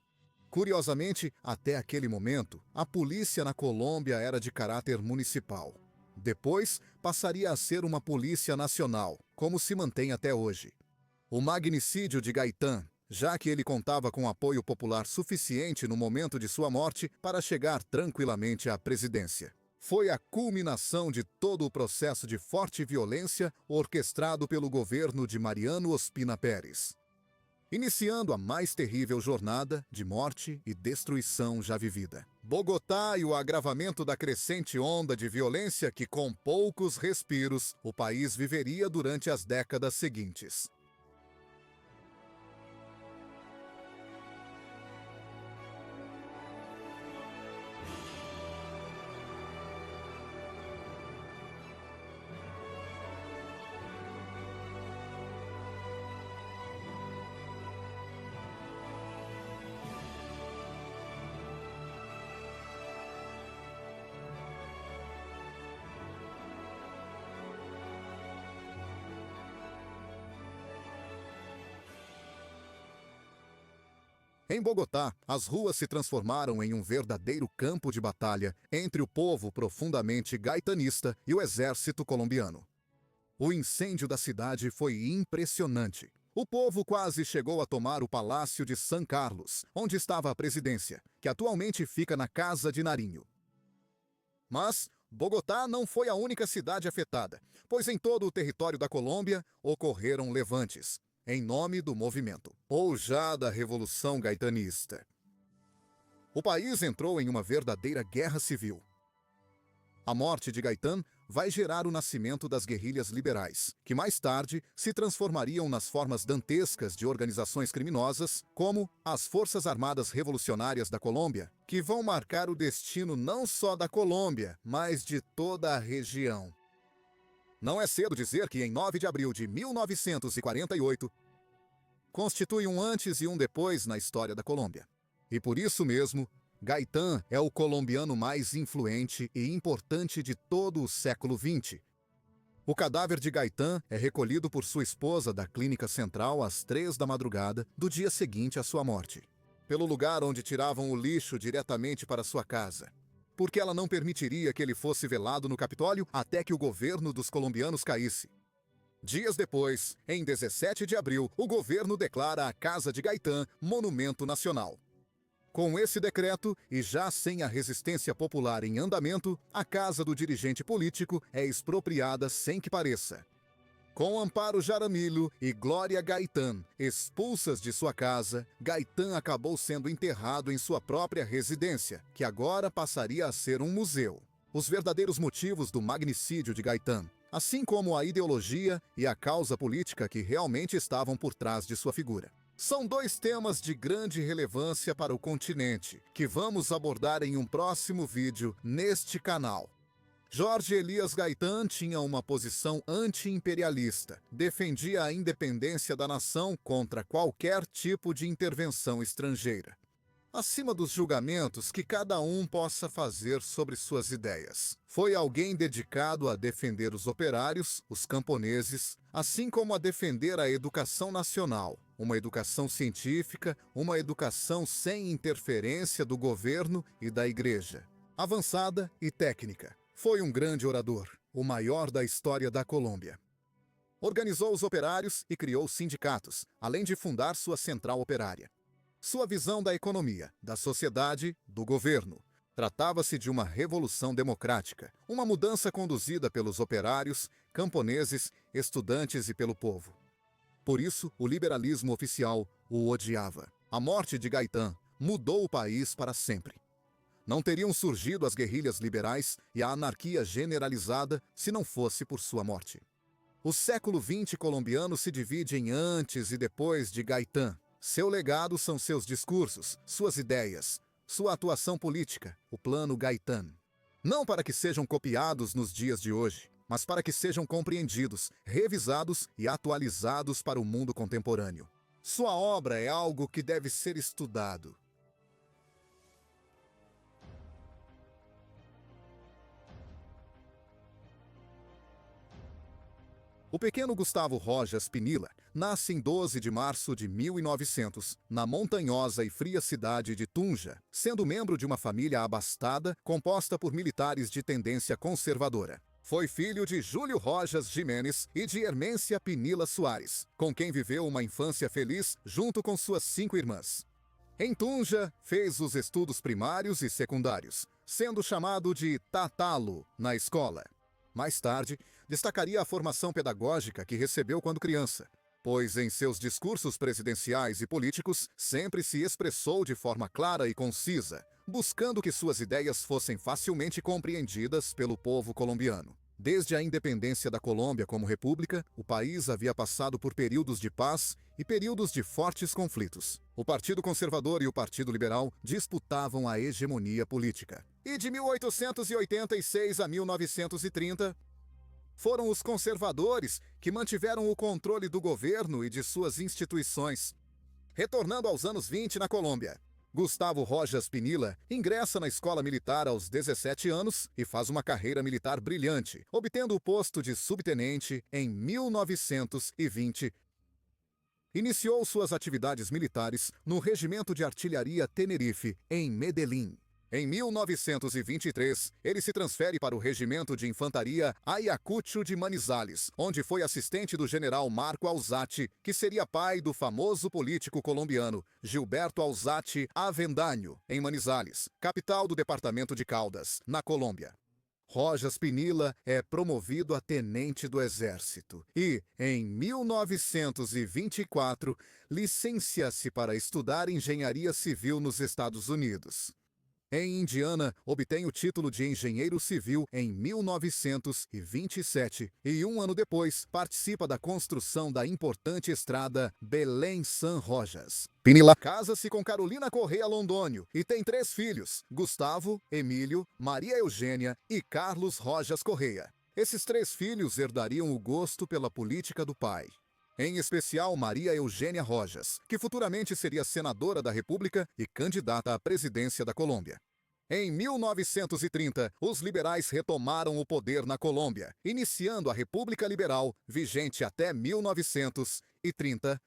Curiosamente, até aquele momento, a polícia na Colômbia era de caráter municipal. Depois, passaria a ser uma polícia nacional, como se mantém até hoje. O magnicídio de Gaitán, já que ele contava com apoio popular suficiente no momento de sua morte para chegar tranquilamente à presidência, foi a culminação de todo o processo de forte violência orquestrado pelo governo de Mariano Ospina Pérez, iniciando a mais terrível jornada de morte e destruição já vivida. Bogotá e o agravamento da crescente onda de violência que, com poucos respiros, o país viveria durante as décadas seguintes. Em Bogotá, as ruas se transformaram em um verdadeiro campo de batalha entre o povo profundamente gaetanista e o exército colombiano. O incêndio da cidade foi impressionante. O povo quase chegou a tomar o Palácio de San Carlos, onde estava a presidência, que atualmente fica na Casa de Nariño. Mas Bogotá não foi a única cidade afetada, pois em todo o território da Colômbia ocorreram levantes, em nome do movimento, ou já da Revolução Gaetanista. O país entrou em uma verdadeira guerra civil. A morte de Gaitán vai gerar o nascimento das guerrilhas liberais, que mais tarde se transformariam nas formas dantescas de organizações criminosas, como as Forças Armadas Revolucionárias da Colômbia, que vão marcar o destino não só da Colômbia, mas de toda a região. Não é cedo dizer que em 9 de abril de 1948, constitui um antes e um depois na história da Colômbia. E por isso mesmo, Gaitán é o colombiano mais influente e importante de todo o século XX. O cadáver de Gaitán é recolhido por sua esposa da Clínica Central às 3 da madrugada do dia seguinte à sua morte, pelo lugar onde tiravam o lixo diretamente para sua casa, porque ela não permitiria que ele fosse velado no Capitólio até que o governo dos colombianos caísse. Dias depois, em 17 de abril, o governo declara a Casa de Gaitán monumento nacional. Com esse decreto, e já sem a resistência popular em andamento, a casa do dirigente político é expropriada sem que pareça. Com Amparo Jaramillo e Glória Gaitán expulsas de sua casa, Gaitán acabou sendo enterrado em sua própria residência, que agora passaria a ser um museu. Os verdadeiros motivos do magnicídio de Gaitán, assim como a ideologia e a causa política que realmente estavam por trás de sua figura, são dois temas de grande relevância para o continente, que vamos abordar em um próximo vídeo neste canal. Jorge Elias Gaitán tinha uma posição anti-imperialista, defendia a independência da nação contra qualquer tipo de intervenção estrangeira. Acima dos julgamentos que cada um possa fazer sobre suas ideias, foi alguém dedicado a defender os operários, os camponeses, assim como a defender a educação nacional, uma educação científica, uma educação sem interferência do governo e da igreja, avançada e técnica. Foi um grande orador, o maior da história da Colômbia. Organizou os operários e criou sindicatos, além de fundar sua central operária. Sua visão da economia, da sociedade, do governo. Tratava-se de uma revolução democrática, uma mudança conduzida pelos operários, camponeses, estudantes e pelo povo. Por isso, o liberalismo oficial o odiava. A morte de Gaitán mudou o país para sempre. Não teriam surgido as guerrilhas liberais e a anarquia generalizada se não fosse por sua morte. O século XX colombiano se divide em antes e depois de Gaitán. Seu legado são seus discursos, suas ideias, sua atuação política, o Plano Gaitan. Não para que sejam copiados nos dias de hoje, mas para que sejam compreendidos, revisados e atualizados para o mundo contemporâneo. Sua obra é algo que deve ser estudado. O pequeno Gustavo Rojas Pinilla nasce em 12 de março de 1900, na montanhosa e fria cidade de Tunja, sendo membro de uma família abastada, composta por militares de tendência conservadora. Foi filho de Júlio Rojas Jimenez e de Hermência Pinilla Soares, com quem viveu uma infância feliz junto com suas 5 irmãs. Em Tunja, fez os estudos primários e secundários, sendo chamado de Tatalo na escola. Mais tarde, destacaria a formação pedagógica que recebeu quando criança, pois em seus discursos presidenciais e políticos sempre se expressou de forma clara e concisa, buscando que suas ideias fossem facilmente compreendidas pelo povo colombiano. Desde a independência da Colômbia como república, o país havia passado por períodos de paz e períodos de fortes conflitos. O Partido Conservador e o Partido Liberal disputavam a hegemonia política. E de 1886 a 1930, foram os conservadores que mantiveram o controle do governo e de suas instituições. Retornando aos anos 20 na Colômbia, Gustavo Rojas Pinilla ingressa na escola militar aos 17 anos e faz uma carreira militar brilhante, obtendo o posto de subtenente em 1920. Iniciou suas atividades militares no Regimento de Artilharia Tenerife, em Medellín. Em 1923, ele se transfere para o Regimento de Infantaria Ayacucho de Manizales, onde foi assistente do general Marco Alzate, que seria pai do famoso político colombiano Gilberto Alzate Avendaño, em Manizales, capital do departamento de Caldas, na Colômbia. Rojas Pinilla é promovido a tenente do Exército e, em 1924, licencia-se para estudar engenharia civil nos Estados Unidos. Em Indiana, obtém o título de engenheiro civil em 1927 e, um ano depois, participa da construção da importante estrada Belém-San Rojas. Pinilla casa-se com Carolina Correa Londônio e tem 3 filhos, Gustavo, Emílio, Maria Eugênia e Carlos Rojas Correa. Esses 3 filhos herdariam o gosto pela política do pai. Em especial Maria Eugênia Rojas, que futuramente seria senadora da República e candidata à presidência da Colômbia. Em 1930, os liberais retomaram o poder na Colômbia, iniciando a República Liberal, vigente até 1930.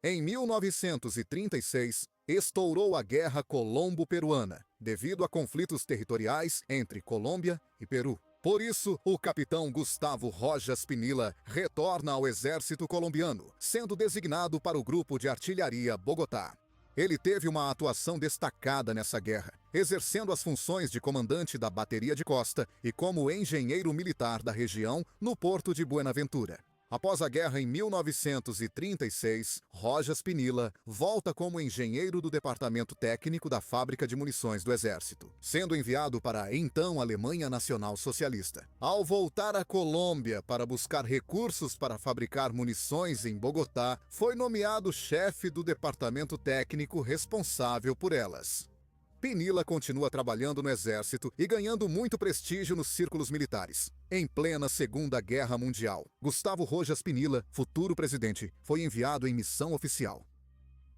Em 1936, estourou a Guerra Colombo-Peruana, devido a conflitos territoriais entre Colômbia e Peru. Por isso, o capitão Gustavo Rojas Pinilla retorna ao exército colombiano, sendo designado para o Grupo de Artilharia Bogotá. Ele teve uma atuação destacada nessa guerra, exercendo as funções de comandante da bateria de costa e como engenheiro militar da região no porto de Buenaventura. Após a guerra em 1936, Rojas Pinilla volta como engenheiro do departamento técnico da fábrica de munições do Exército, sendo enviado para a então Alemanha Nacional Socialista. Ao voltar à Colômbia para buscar recursos para fabricar munições em Bogotá, foi nomeado chefe do departamento técnico responsável por elas. Pinilla continua trabalhando no Exército e ganhando muito prestígio nos círculos militares. Em plena Segunda Guerra Mundial, Gustavo Rojas Pinilla, futuro presidente, foi enviado em missão oficial.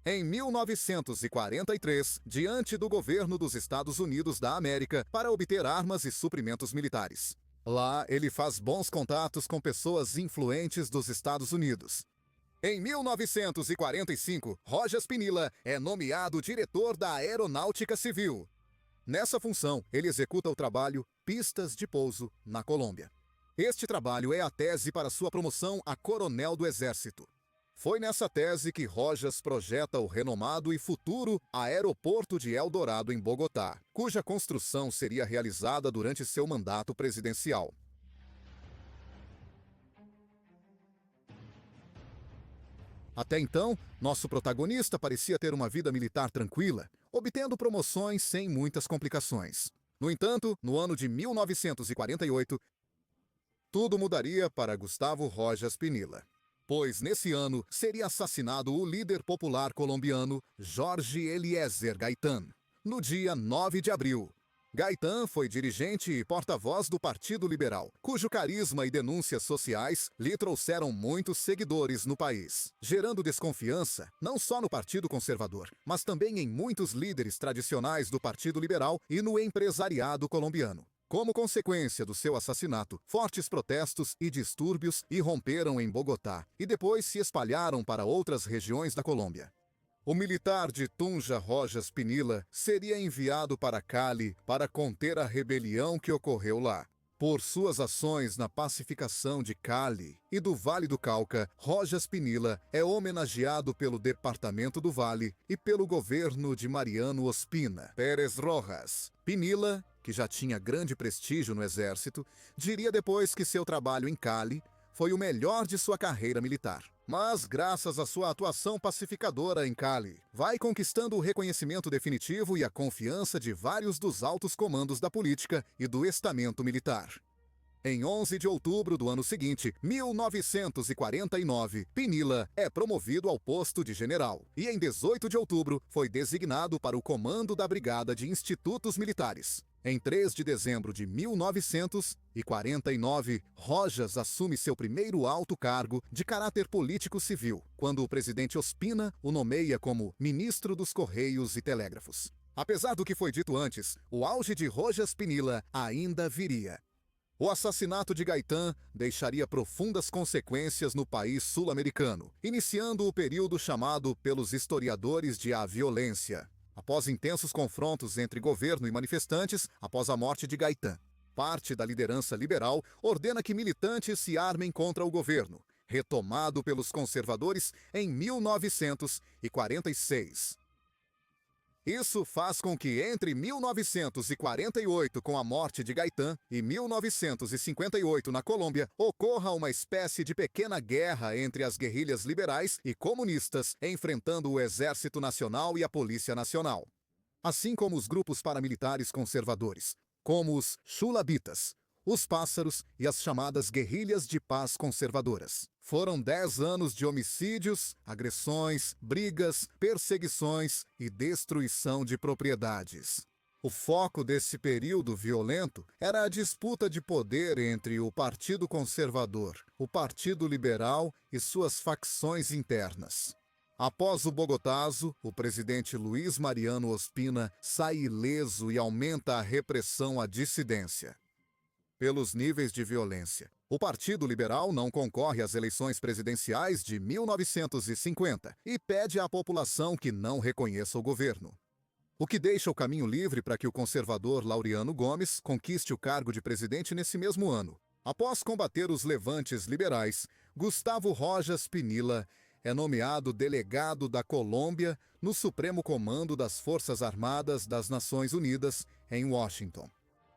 Em 1943, diante do governo dos Estados Unidos da América, para obter armas e suprimentos militares. Lá, ele faz bons contatos com pessoas influentes dos Estados Unidos. Em 1945, Rojas Pinilla é nomeado diretor da Aeronáutica Civil. Nessa função, ele executa o trabalho Pistas de Pouso, na Colômbia. Este trabalho é a tese para sua promoção a coronel do Exército. Foi nessa tese que Rojas projeta o renomado e futuro Aeroporto de Eldorado em Bogotá, cuja construção seria realizada durante seu mandato presidencial. Até então, nosso protagonista parecia ter uma vida militar tranquila, obtendo promoções sem muitas complicações. No entanto, no ano de 1948, tudo mudaria para Gustavo Rojas Pinilla. pois nesse ano seria assassinado o líder popular colombiano Jorge Eliezer Gaitán, no dia 9 de abril. Gaitán foi dirigente e porta-voz do Partido Liberal, cujo carisma e denúncias sociais lhe trouxeram muitos seguidores no país, gerando desconfiança não só no Partido Conservador, mas também em muitos líderes tradicionais do Partido Liberal e no empresariado colombiano. Como consequência do seu assassinato, fortes protestos e distúrbios irromperam em Bogotá e depois se espalharam para outras regiões da Colômbia. O militar de Tunja Rojas Pinilla seria enviado para Cali para conter a rebelião que ocorreu lá. Por suas ações na pacificação de Cali e do Vale do Cauca, Rojas Pinilla é homenageado pelo Departamento do Vale e pelo governo de Mariano Ospina Pérez Rojas. Pinilla, que já tinha grande prestígio no exército, diria depois que seu trabalho em Cali foi o melhor de sua carreira militar. Mas, graças à sua atuação pacificadora em Cali, vai conquistando o reconhecimento definitivo e a confiança de vários dos altos comandos da política e do estamento militar. Em 11 de outubro do ano seguinte, 1949, Pinilla é promovido ao posto de general e em 18 de outubro foi designado para o comando da Brigada de Institutos Militares. Em 3 de dezembro de 1949, Rojas assume seu primeiro alto cargo de caráter político-civil, quando o presidente Ospina o nomeia como ministro dos Correios e Telégrafos. Apesar do que foi dito antes, o auge de Rojas Pinilla ainda viria. O assassinato de Gaitán deixaria profundas consequências no país sul-americano, iniciando o período chamado pelos historiadores de a violência. Após intensos confrontos entre governo e manifestantes, após a morte de Gaitán, parte da liderança liberal ordena que militantes se armem contra o governo, retomado pelos conservadores em 1946. Isso faz com que entre 1948, com a morte de Gaitán, e 1958, na Colômbia, ocorra uma espécie de pequena guerra entre as guerrilhas liberais e comunistas, enfrentando o Exército Nacional e a Polícia Nacional. Assim como os grupos paramilitares conservadores, como os Chulabitas, os Pássaros e as chamadas guerrilhas de paz conservadoras. Foram 10 anos de homicídios, agressões, brigas, perseguições e destruição de propriedades. O foco desse período violento era a disputa de poder entre o Partido Conservador, o Partido Liberal e suas facções internas. Após o Bogotazo, o presidente Luiz Mariano Ospina sai ileso e aumenta a repressão à dissidência. Pelos níveis de violência, o Partido Liberal não concorre às eleições presidenciais de 1950 e pede à população que não reconheça o governo. O que deixa o caminho livre para que o conservador Laureano Gomes conquiste o cargo de presidente nesse mesmo ano. Após combater os levantes liberais, Gustavo Rojas Pinilla é nomeado delegado da Colômbia no Supremo Comando das Forças Armadas das Nações Unidas, em Washington.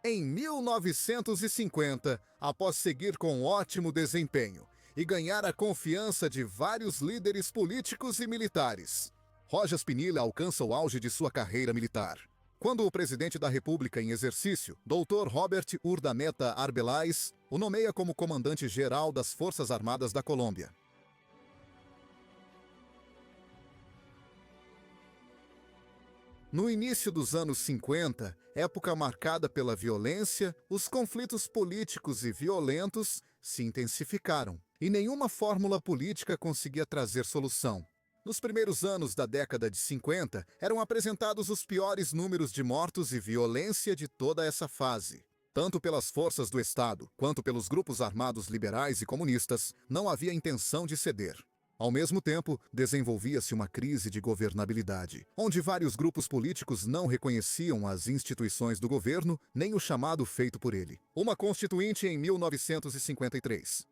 Em 1950, após seguir com ótimo desempenho e ganhar a confiança de vários líderes políticos e militares, Rojas Pinilla alcança o auge de sua carreira militar, quando o presidente da República em exercício, Dr. Robert Urdaneta Arbeláez, o nomeia como comandante-geral das Forças Armadas da Colômbia. No início dos anos 50, época marcada pela violência, os conflitos políticos e violentos se intensificaram, e nenhuma fórmula política conseguia trazer solução. Nos primeiros anos da década de 50, eram apresentados os piores números de mortos e violência de toda essa fase. Tanto pelas forças do Estado, quanto pelos grupos armados liberais e comunistas, não havia intenção de ceder. Ao mesmo tempo, desenvolvia-se uma crise de governabilidade, onde vários grupos políticos não reconheciam as instituições do governo, nem o chamado feito por ele. Uma constituinte em 1953.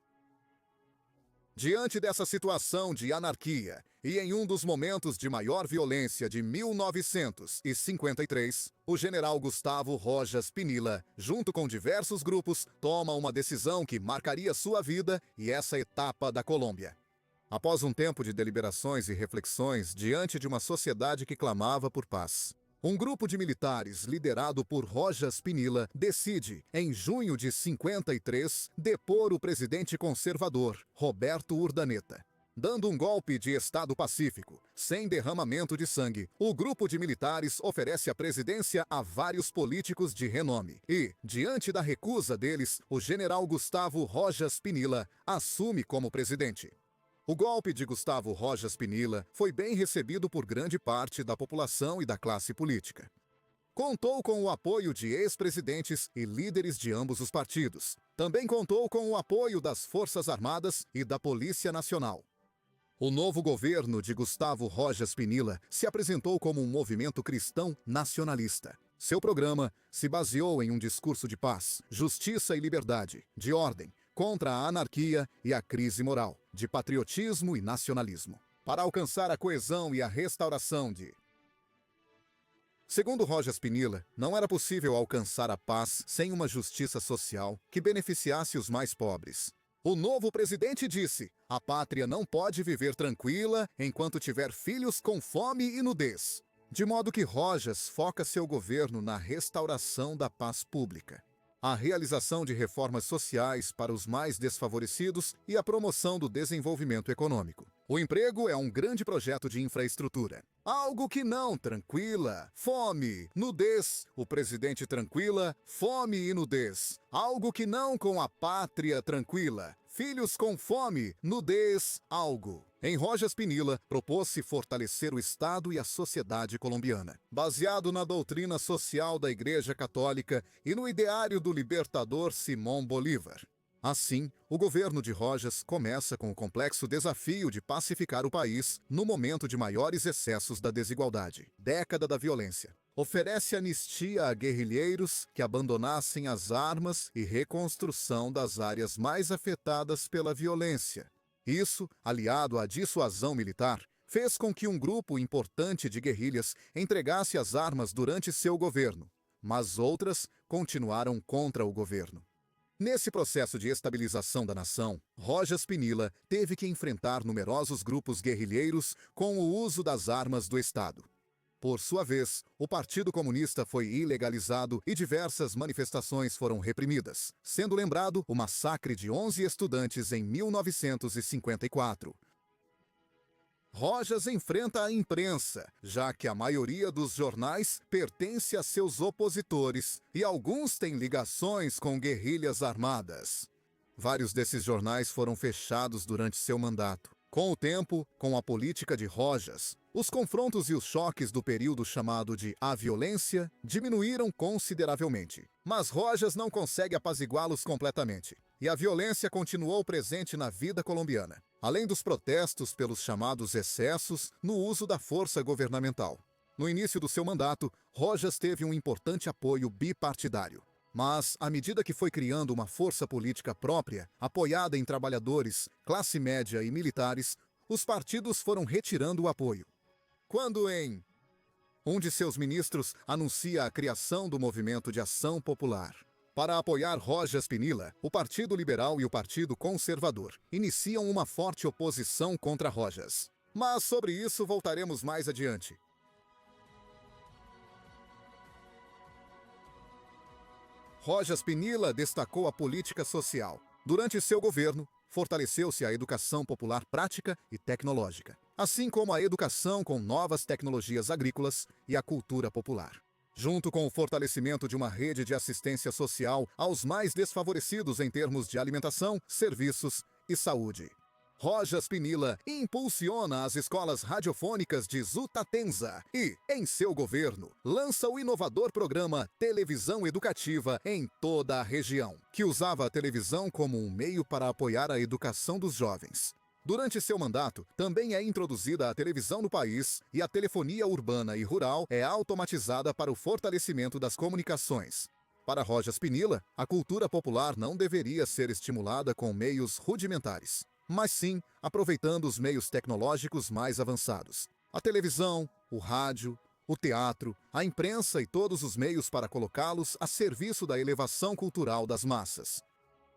Diante dessa situação de anarquia, e em um dos momentos de maior violência de 1953, o general Gustavo Rojas Pinilla, junto com diversos grupos, toma uma decisão que marcaria sua vida e essa etapa da Colômbia. Após um tempo de deliberações e reflexões diante de uma sociedade que clamava por paz, um grupo de militares liderado por Rojas Pinilla decide, em junho de 53, depor o presidente conservador, Roberto Urdaneta. Dando um golpe de Estado pacífico, sem derramamento de sangue, o grupo de militares oferece a presidência a vários políticos de renome. E, diante da recusa deles, o general Gustavo Rojas Pinilla assume como presidente. O golpe de Gustavo Rojas Pinilla foi bem recebido por grande parte da população e da classe política. Contou com o apoio de ex-presidentes e líderes de ambos os partidos. Também contou com o apoio das Forças Armadas e da Polícia Nacional. O novo governo de Gustavo Rojas Pinilla se apresentou como um movimento cristão nacionalista. Seu programa se baseou em um discurso de paz, justiça e liberdade, de ordem, contra a anarquia e a crise moral, de patriotismo e nacionalismo, para alcançar a coesão e a restauração de... Segundo Rojas Pinilla, não era possível alcançar a paz sem uma justiça social que beneficiasse os mais pobres. O novo presidente disse: a pátria não pode viver tranquila enquanto tiver filhos com fome e nudez. De modo que Rojas foca seu governo na restauração da paz pública, a realização de reformas sociais para os mais desfavorecidos e a promoção do desenvolvimento econômico. O emprego é um grande projeto de infraestrutura. Algo que não tranquila, fome, nudez. O presidente tranquila, fome e nudez. Algo que não com a pátria tranquila. Filhos com fome, nudez, algo. Em Rojas Pinilla, propôs-se fortalecer o Estado e a sociedade colombiana, baseado na doutrina social da Igreja Católica e no ideário do libertador Simón Bolívar. Assim, o governo de Rojas começa com o complexo desafio de pacificar o país no momento de maiores excessos da desigualdade, década da violência. Oferece anistia a guerrilheiros que abandonassem as armas e reconstrução das áreas mais afetadas pela violência. Isso, aliado à dissuasão militar, fez com que um grupo importante de guerrilhas entregasse as armas durante seu governo, mas outras continuaram contra o governo. Nesse processo de estabilização da nação, Rojas Pinilla teve que enfrentar numerosos grupos guerrilheiros com o uso das armas do Estado. Por sua vez, o Partido Comunista foi ilegalizado e diversas manifestações foram reprimidas, sendo lembrado o massacre de 11 estudantes em 1954. Rojas enfrenta a imprensa, já que a maioria dos jornais pertence a seus opositores e alguns têm ligações com guerrilhas armadas. Vários desses jornais foram fechados durante seu mandato. Com o tempo, com a política de Rojas, os confrontos e os choques do período chamado de A Violência diminuíram consideravelmente. Mas Rojas não consegue apaziguá-los completamente, e a violência continuou presente na vida colombiana, além dos protestos pelos chamados excessos no uso da força governamental. No início do seu mandato, Rojas teve um importante apoio bipartidário. Mas, à medida que foi criando uma força política própria, apoiada em trabalhadores, classe média e militares, os partidos foram retirando o apoio. Quando um de seus ministros anuncia a criação do Movimento de Ação Popular. Para apoiar Rojas Pinilla, o Partido Liberal e o Partido Conservador iniciam uma forte oposição contra Rojas. Mas sobre isso voltaremos mais adiante. Rojas Pinilla destacou a política social. Durante seu governo, fortaleceu-se a educação popular prática e tecnológica, assim como a educação com novas tecnologias agrícolas e a cultura popular, junto com o fortalecimento de uma rede de assistência social aos mais desfavorecidos em termos de alimentação, serviços e saúde. Rojas Pinilla impulsiona as escolas radiofônicas de Zutatenza e, em seu governo, lança o inovador programa Televisão Educativa em toda a região, que usava a televisão como um meio para apoiar a educação dos jovens. Durante seu mandato, também é introduzida a televisão no país e a telefonia urbana e rural é automatizada para o fortalecimento das comunicações. Para Rojas Pinilla, a cultura popular não deveria ser estimulada com meios rudimentares, mas sim aproveitando os meios tecnológicos mais avançados. A televisão, o rádio, o teatro, a imprensa e todos os meios para colocá-los a serviço da elevação cultural das massas.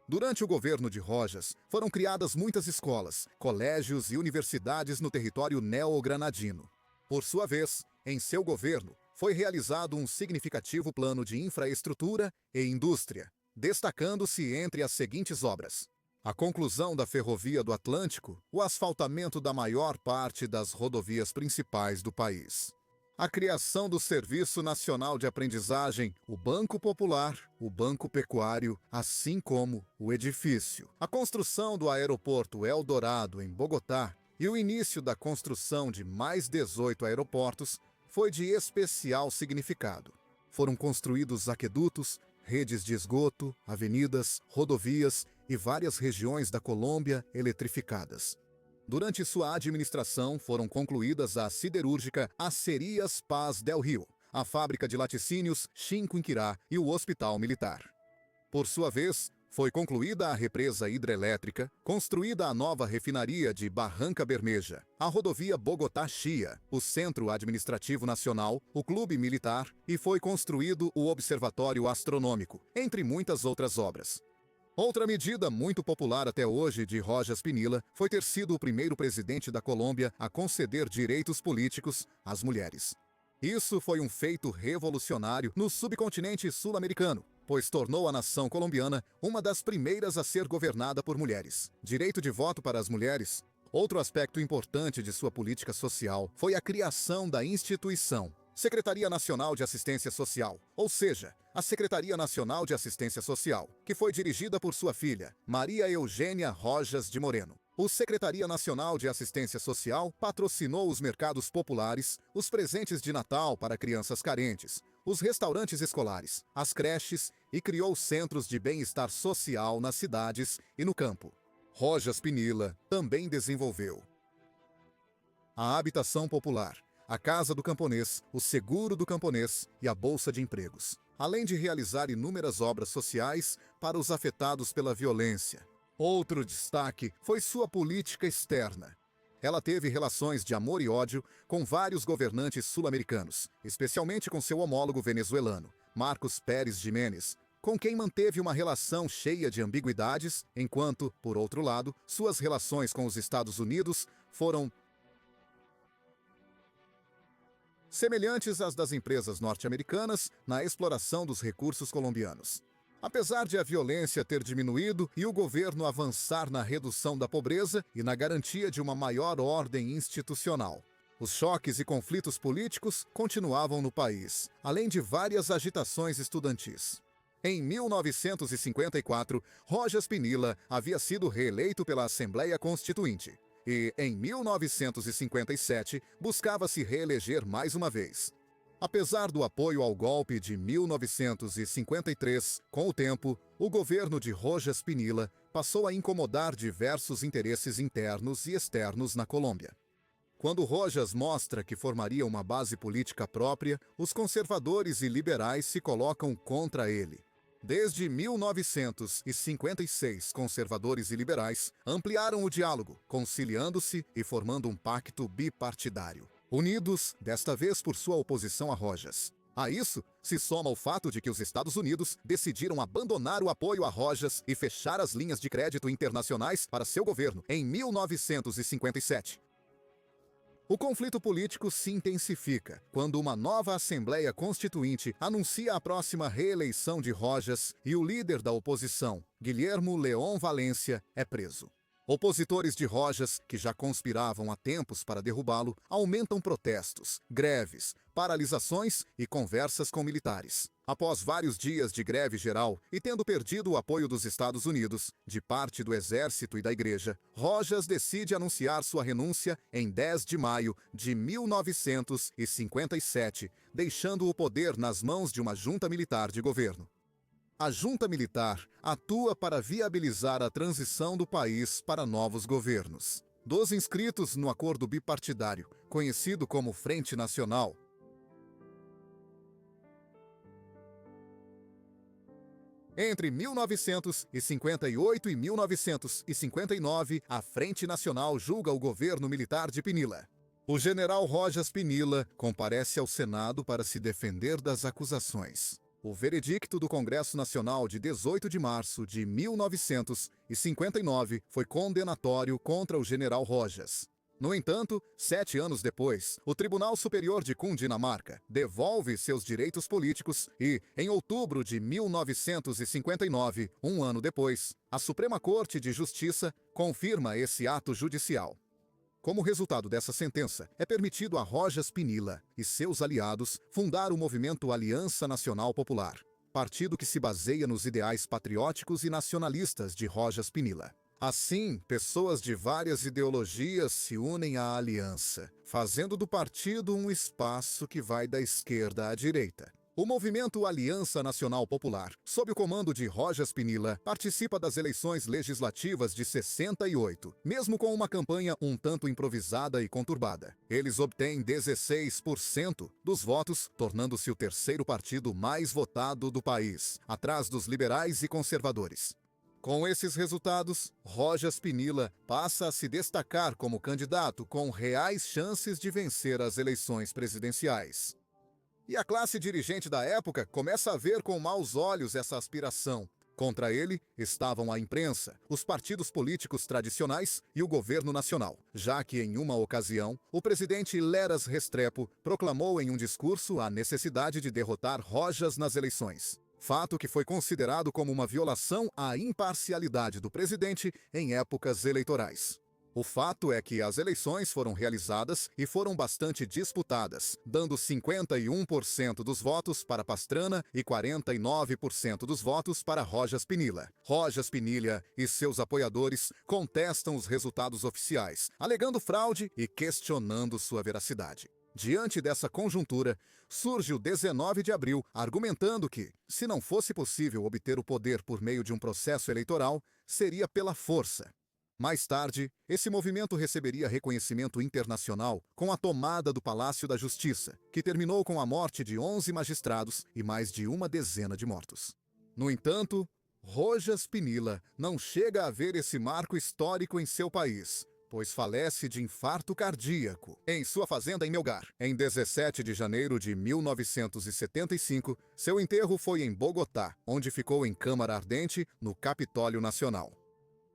Durante o governo de Rojas, foram criadas muitas escolas, colégios e universidades no território neogranadino. Por sua vez, em seu governo, foi realizado um significativo plano de infraestrutura e indústria, destacando-se entre as seguintes obras: A conclusão da Ferrovia do Atlântico, o asfaltamento da maior parte das rodovias principais do país. A criação do Serviço Nacional de Aprendizagem, o Banco Popular, o Banco Pecuário, assim como o edifício. A construção do aeroporto Eldorado, em Bogotá, e o início da construção de mais 18 aeroportos foi de especial significado. Foram construídos aquedutos, redes de esgoto, avenidas, rodovias e várias regiões da Colômbia eletrificadas. Durante sua administração, foram concluídas a siderúrgica Acerías Paz del Rio, a fábrica de laticínios Chinquinquirá e o Hospital Militar. Por sua vez, foi concluída a represa hidrelétrica, construída a nova refinaria de Barranca Bermeja, a rodovia Bogotá-Chía, o Centro Administrativo Nacional, o Clube Militar e foi construído o Observatório Astronômico, entre muitas outras obras. Outra medida muito popular até hoje de Rojas Pinilla foi ter sido o primeiro presidente da Colômbia a conceder direitos políticos às mulheres. Isso foi um feito revolucionário no subcontinente sul-americano, pois tornou a nação colombiana uma das primeiras a ser governada por mulheres. Direito de voto para as mulheres. Outro aspecto importante de sua política social foi a criação da instituição Secretaria Nacional de Assistência Social, ou seja, a Secretaria Nacional de Assistência Social, que foi dirigida por sua filha, Maria Eugênia Rojas de Moreno. O Secretaria Nacional de Assistência Social patrocinou os mercados populares, os presentes de Natal para crianças carentes, os restaurantes escolares, as creches e criou centros de bem-estar social nas cidades e no campo. Rojas Pinilla também desenvolveu a habitação popular, a Casa do Camponês, o Seguro do Camponês e a Bolsa de Empregos, além de realizar inúmeras obras sociais para os afetados pela violência. Outro destaque foi sua política externa. Ela teve relações de amor e ódio com vários governantes sul-americanos, especialmente com seu homólogo venezuelano, Marcos Pérez Jiménez, com quem manteve uma relação cheia de ambiguidades, enquanto, por outro lado, suas relações com os Estados Unidos foram semelhantes às das empresas norte-americanas na exploração dos recursos colombianos. Apesar de a violência ter diminuído e o governo avançar na redução da pobreza e na garantia de uma maior ordem institucional, os choques e conflitos políticos continuavam no país, além de várias agitações estudantis. Em 1954, Rojas Pinilla havia sido reeleito pela Assembleia Constituinte e, em 1957, buscava se reeleger mais uma vez. Apesar do apoio ao golpe de 1953, com o tempo, o governo de Rojas Pinilla passou a incomodar diversos interesses internos e externos na Colômbia. Quando Rojas mostra que formaria uma base política própria, os conservadores e liberais se colocam contra ele. Desde 1956, conservadores e liberais ampliaram o diálogo, conciliando-se e formando um pacto bipartidário. Unidos, desta vez por sua oposição a Rojas. A isso se soma o fato de que os Estados Unidos decidiram abandonar o apoio a Rojas e fechar as linhas de crédito internacionais para seu governo em 1957. O conflito político se intensifica quando uma nova Assembleia Constituinte anuncia a próxima reeleição de Rojas e o líder da oposição, Guillermo León Valencia, é preso. Opositores de Rojas, que já conspiravam há tempos para derrubá-lo, aumentam protestos, greves, paralisações e conversas com militares. Após vários dias de greve geral e tendo perdido o apoio dos Estados Unidos, de parte do Exército e da Igreja, Rojas decide anunciar sua renúncia em 10 de maio de 1957, deixando o poder nas mãos de uma junta militar de governo. A junta militar atua para viabilizar a transição do país para novos governos. Dos inscritos no acordo bipartidário, conhecido como Frente Nacional, entre 1958 e 1959, a Frente Nacional julga o governo militar de Pinilla. O general Rojas Pinilla comparece ao Senado para se defender das acusações. O veredicto do Congresso Nacional de 18 de março de 1959 foi condenatório contra o general Rojas. No entanto, 7 anos depois, o Tribunal Superior de Cundinamarca devolve seus direitos políticos e, em outubro de 1959, um ano depois, a Suprema Corte de Justiça confirma esse ato judicial. Como resultado dessa sentença, é permitido a Rojas Pinilla e seus aliados fundar o movimento Aliança Nacional Popular, partido que se baseia nos ideais patrióticos e nacionalistas de Rojas Pinilla. Assim, pessoas de várias ideologias se unem à aliança, fazendo do partido um espaço que vai da esquerda à direita. O movimento Aliança Nacional Popular, sob o comando de Rojas Pinilla, participa das eleições legislativas de 68, mesmo com uma campanha um tanto improvisada e conturbada. Eles obtêm 16% dos votos, tornando-se o terceiro partido mais votado do país, atrás dos liberais e conservadores. Com esses resultados, Rojas Pinilla passa a se destacar como candidato com reais chances de vencer as eleições presidenciais. E a classe dirigente da época começa a ver com maus olhos essa aspiração. Contra ele estavam a imprensa, os partidos políticos tradicionais e o governo nacional, já que em uma ocasião, o presidente Leras Restrepo proclamou em um discurso a necessidade de derrotar Rojas nas eleições. Fato que foi considerado como uma violação à imparcialidade do presidente em épocas eleitorais. O fato é que as eleições foram realizadas e foram bastante disputadas, dando 51% dos votos para Pastrana e 49% dos votos para Rojas Pinilla. Rojas Pinilla e seus apoiadores contestam os resultados oficiais, alegando fraude e questionando sua veracidade. Diante dessa conjuntura, surge o 19 de abril, argumentando que, se não fosse possível obter o poder por meio de um processo eleitoral, seria pela força. Mais tarde, esse movimento receberia reconhecimento internacional com a tomada do Palácio da Justiça, que terminou com a morte de 11 magistrados e mais de uma dezena de mortos. No entanto, Rojas Pinilla não chega a ver esse marco histórico em seu país, pois falece de infarto cardíaco em sua fazenda em Melgar. Em 17 de janeiro de 1975, seu enterro foi em Bogotá, onde ficou em câmara ardente no Capitólio Nacional.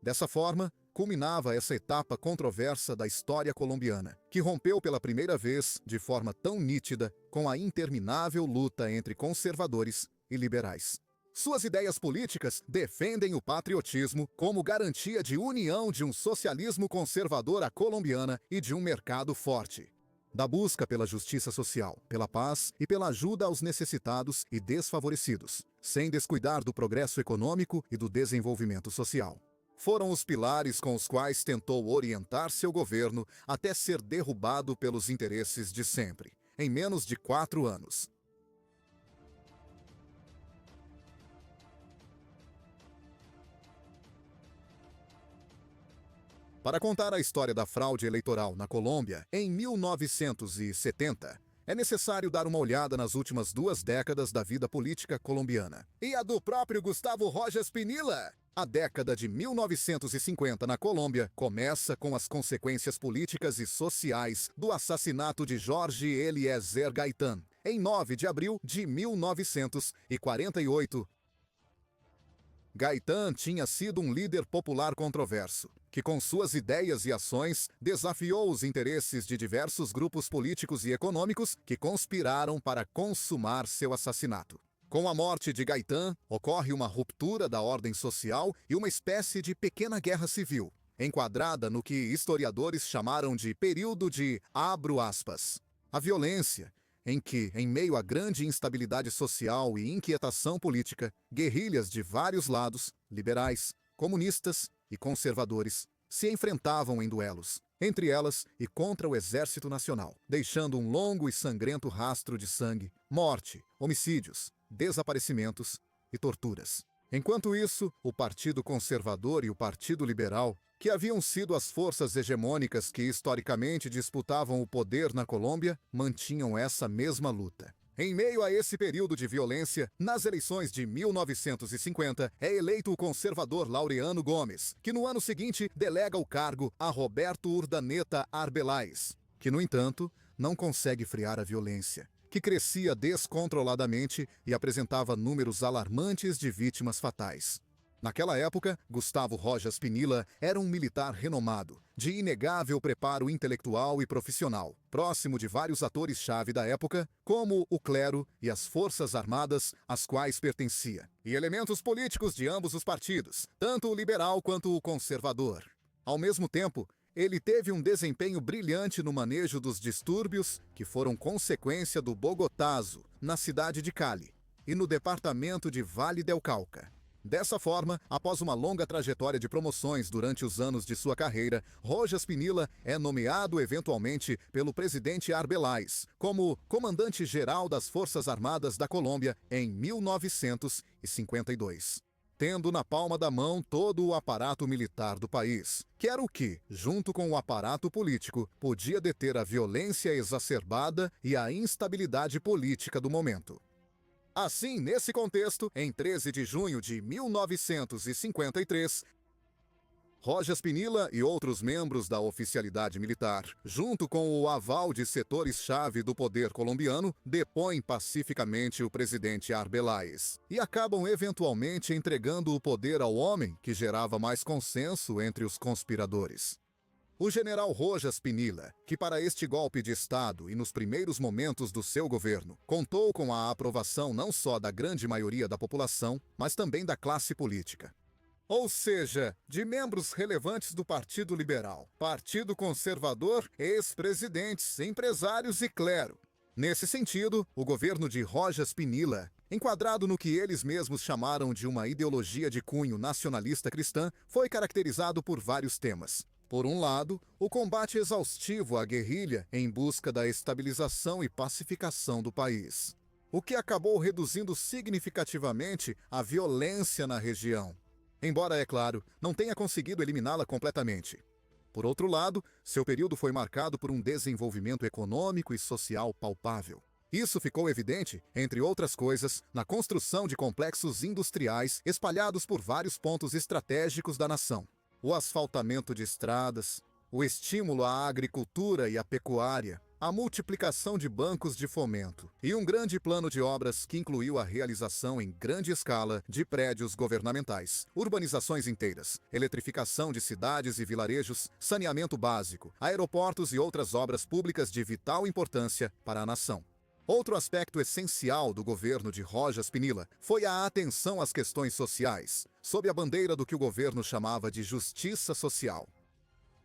Dessa forma, culminava essa etapa controversa da história colombiana, que rompeu pela primeira vez, de forma tão nítida, com a interminável luta entre conservadores e liberais. Suas ideias políticas defendem o patriotismo como garantia de união de um socialismo conservador à colombiana e de um mercado forte. Da busca pela justiça social, pela paz e pela ajuda aos necessitados e desfavorecidos, sem descuidar do progresso econômico e do desenvolvimento social. Foram os pilares com os quais tentou orientar seu governo até ser derrubado pelos interesses de sempre, em menos de 4 anos. Para contar a história da fraude eleitoral na Colômbia, em 1970, é necessário dar uma olhada nas últimas 2 décadas da vida política colombiana. E a do próprio Gustavo Rojas Pinilla! A década de 1950 na Colômbia começa com as consequências políticas e sociais do assassinato de Jorge Eliezer Gaitán, em 9 de abril de 1948. Gaitán tinha sido um líder popular controverso, que com suas ideias e ações desafiou os interesses de diversos grupos políticos e econômicos que conspiraram para consumar seu assassinato. Com a morte de Gaitán, ocorre uma ruptura da ordem social e uma espécie de pequena guerra civil, enquadrada no que historiadores chamaram de período de abro aspas. A violência, em que, em meio a grande instabilidade social e inquietação política, guerrilhas de vários lados, liberais, comunistas e conservadores, se enfrentavam em duelos, entre elas e contra o Exército Nacional, deixando um longo e sangrento rastro de sangue, morte, homicídios, desaparecimentos e torturas. Enquanto isso, o Partido Conservador e o Partido Liberal, que haviam sido as forças hegemônicas que historicamente disputavam o poder na Colômbia, mantinham essa mesma luta. Em meio a esse período de violência, nas eleições de 1950, é eleito o conservador Laureano Gomes, que no ano seguinte delega o cargo a Roberto Urdaneta Arbeláez, que, no entanto, não consegue frear a violência, que crescia descontroladamente e apresentava números alarmantes de vítimas fatais. Naquela época, Gustavo Rojas Pinilla era um militar renomado, de inegável preparo intelectual e profissional, próximo de vários atores-chave da época, como o clero e as forças armadas às quais pertencia, e elementos políticos de ambos os partidos, tanto o liberal quanto o conservador. Ao mesmo tempo, ele teve um desempenho brilhante no manejo dos distúrbios que foram consequência do Bogotazo, na cidade de Cali, e no departamento de Vale del Cauca. Dessa forma, após uma longa trajetória de promoções durante os anos de sua carreira, Rojas Pinilla é nomeado eventualmente pelo presidente Arbeláez como comandante-geral das Forças Armadas da Colômbia em 1952. Tendo na palma da mão todo o aparato militar do país, que era o que, junto com o aparato político, podia deter a violência exacerbada e a instabilidade política do momento. Assim, nesse contexto, em 13 de junho de 1953, Rojas Pinilla e outros membros da oficialidade militar, junto com o aval de setores-chave do poder colombiano, depõem pacificamente o presidente Arbeláez e acabam eventualmente entregando o poder ao homem que gerava mais consenso entre os conspiradores. O general Rojas Pinilla, que para este golpe de Estado e nos primeiros momentos do seu governo, contou com a aprovação não só da grande maioria da população, mas também da classe política. Ou seja, de membros relevantes do Partido Liberal, Partido Conservador, ex-presidentes, empresários e clero. Nesse sentido, o governo de Rojas Pinilla, enquadrado no que eles mesmos chamaram de uma ideologia de cunho nacionalista cristã, foi caracterizado por vários temas. Por um lado, o combate exaustivo à guerrilha em busca da estabilização e pacificação do país, o que acabou reduzindo significativamente a violência na região, embora, é claro, não tenha conseguido eliminá-la completamente. Por outro lado, seu período foi marcado por um desenvolvimento econômico e social palpável. Isso ficou evidente, entre outras coisas, na construção de complexos industriais espalhados por vários pontos estratégicos da nação. O asfaltamento de estradas, o estímulo à agricultura e à pecuária, a multiplicação de bancos de fomento e um grande plano de obras que incluiu a realização em grande escala de prédios governamentais, urbanizações inteiras, eletrificação de cidades e vilarejos, saneamento básico, aeroportos e outras obras públicas de vital importância para a nação. Outro aspecto essencial do governo de Rojas Pinilla foi a atenção às questões sociais, sob a bandeira do que o governo chamava de justiça social,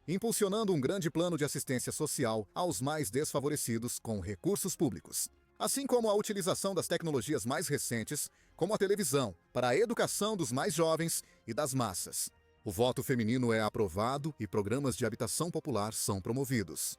impulsionando um grande plano de assistência social aos mais desfavorecidos com recursos públicos, assim como a utilização das tecnologias mais recentes, como a televisão, para a educação dos mais jovens e das massas. O voto feminino é aprovado e programas de habitação popular são promovidos.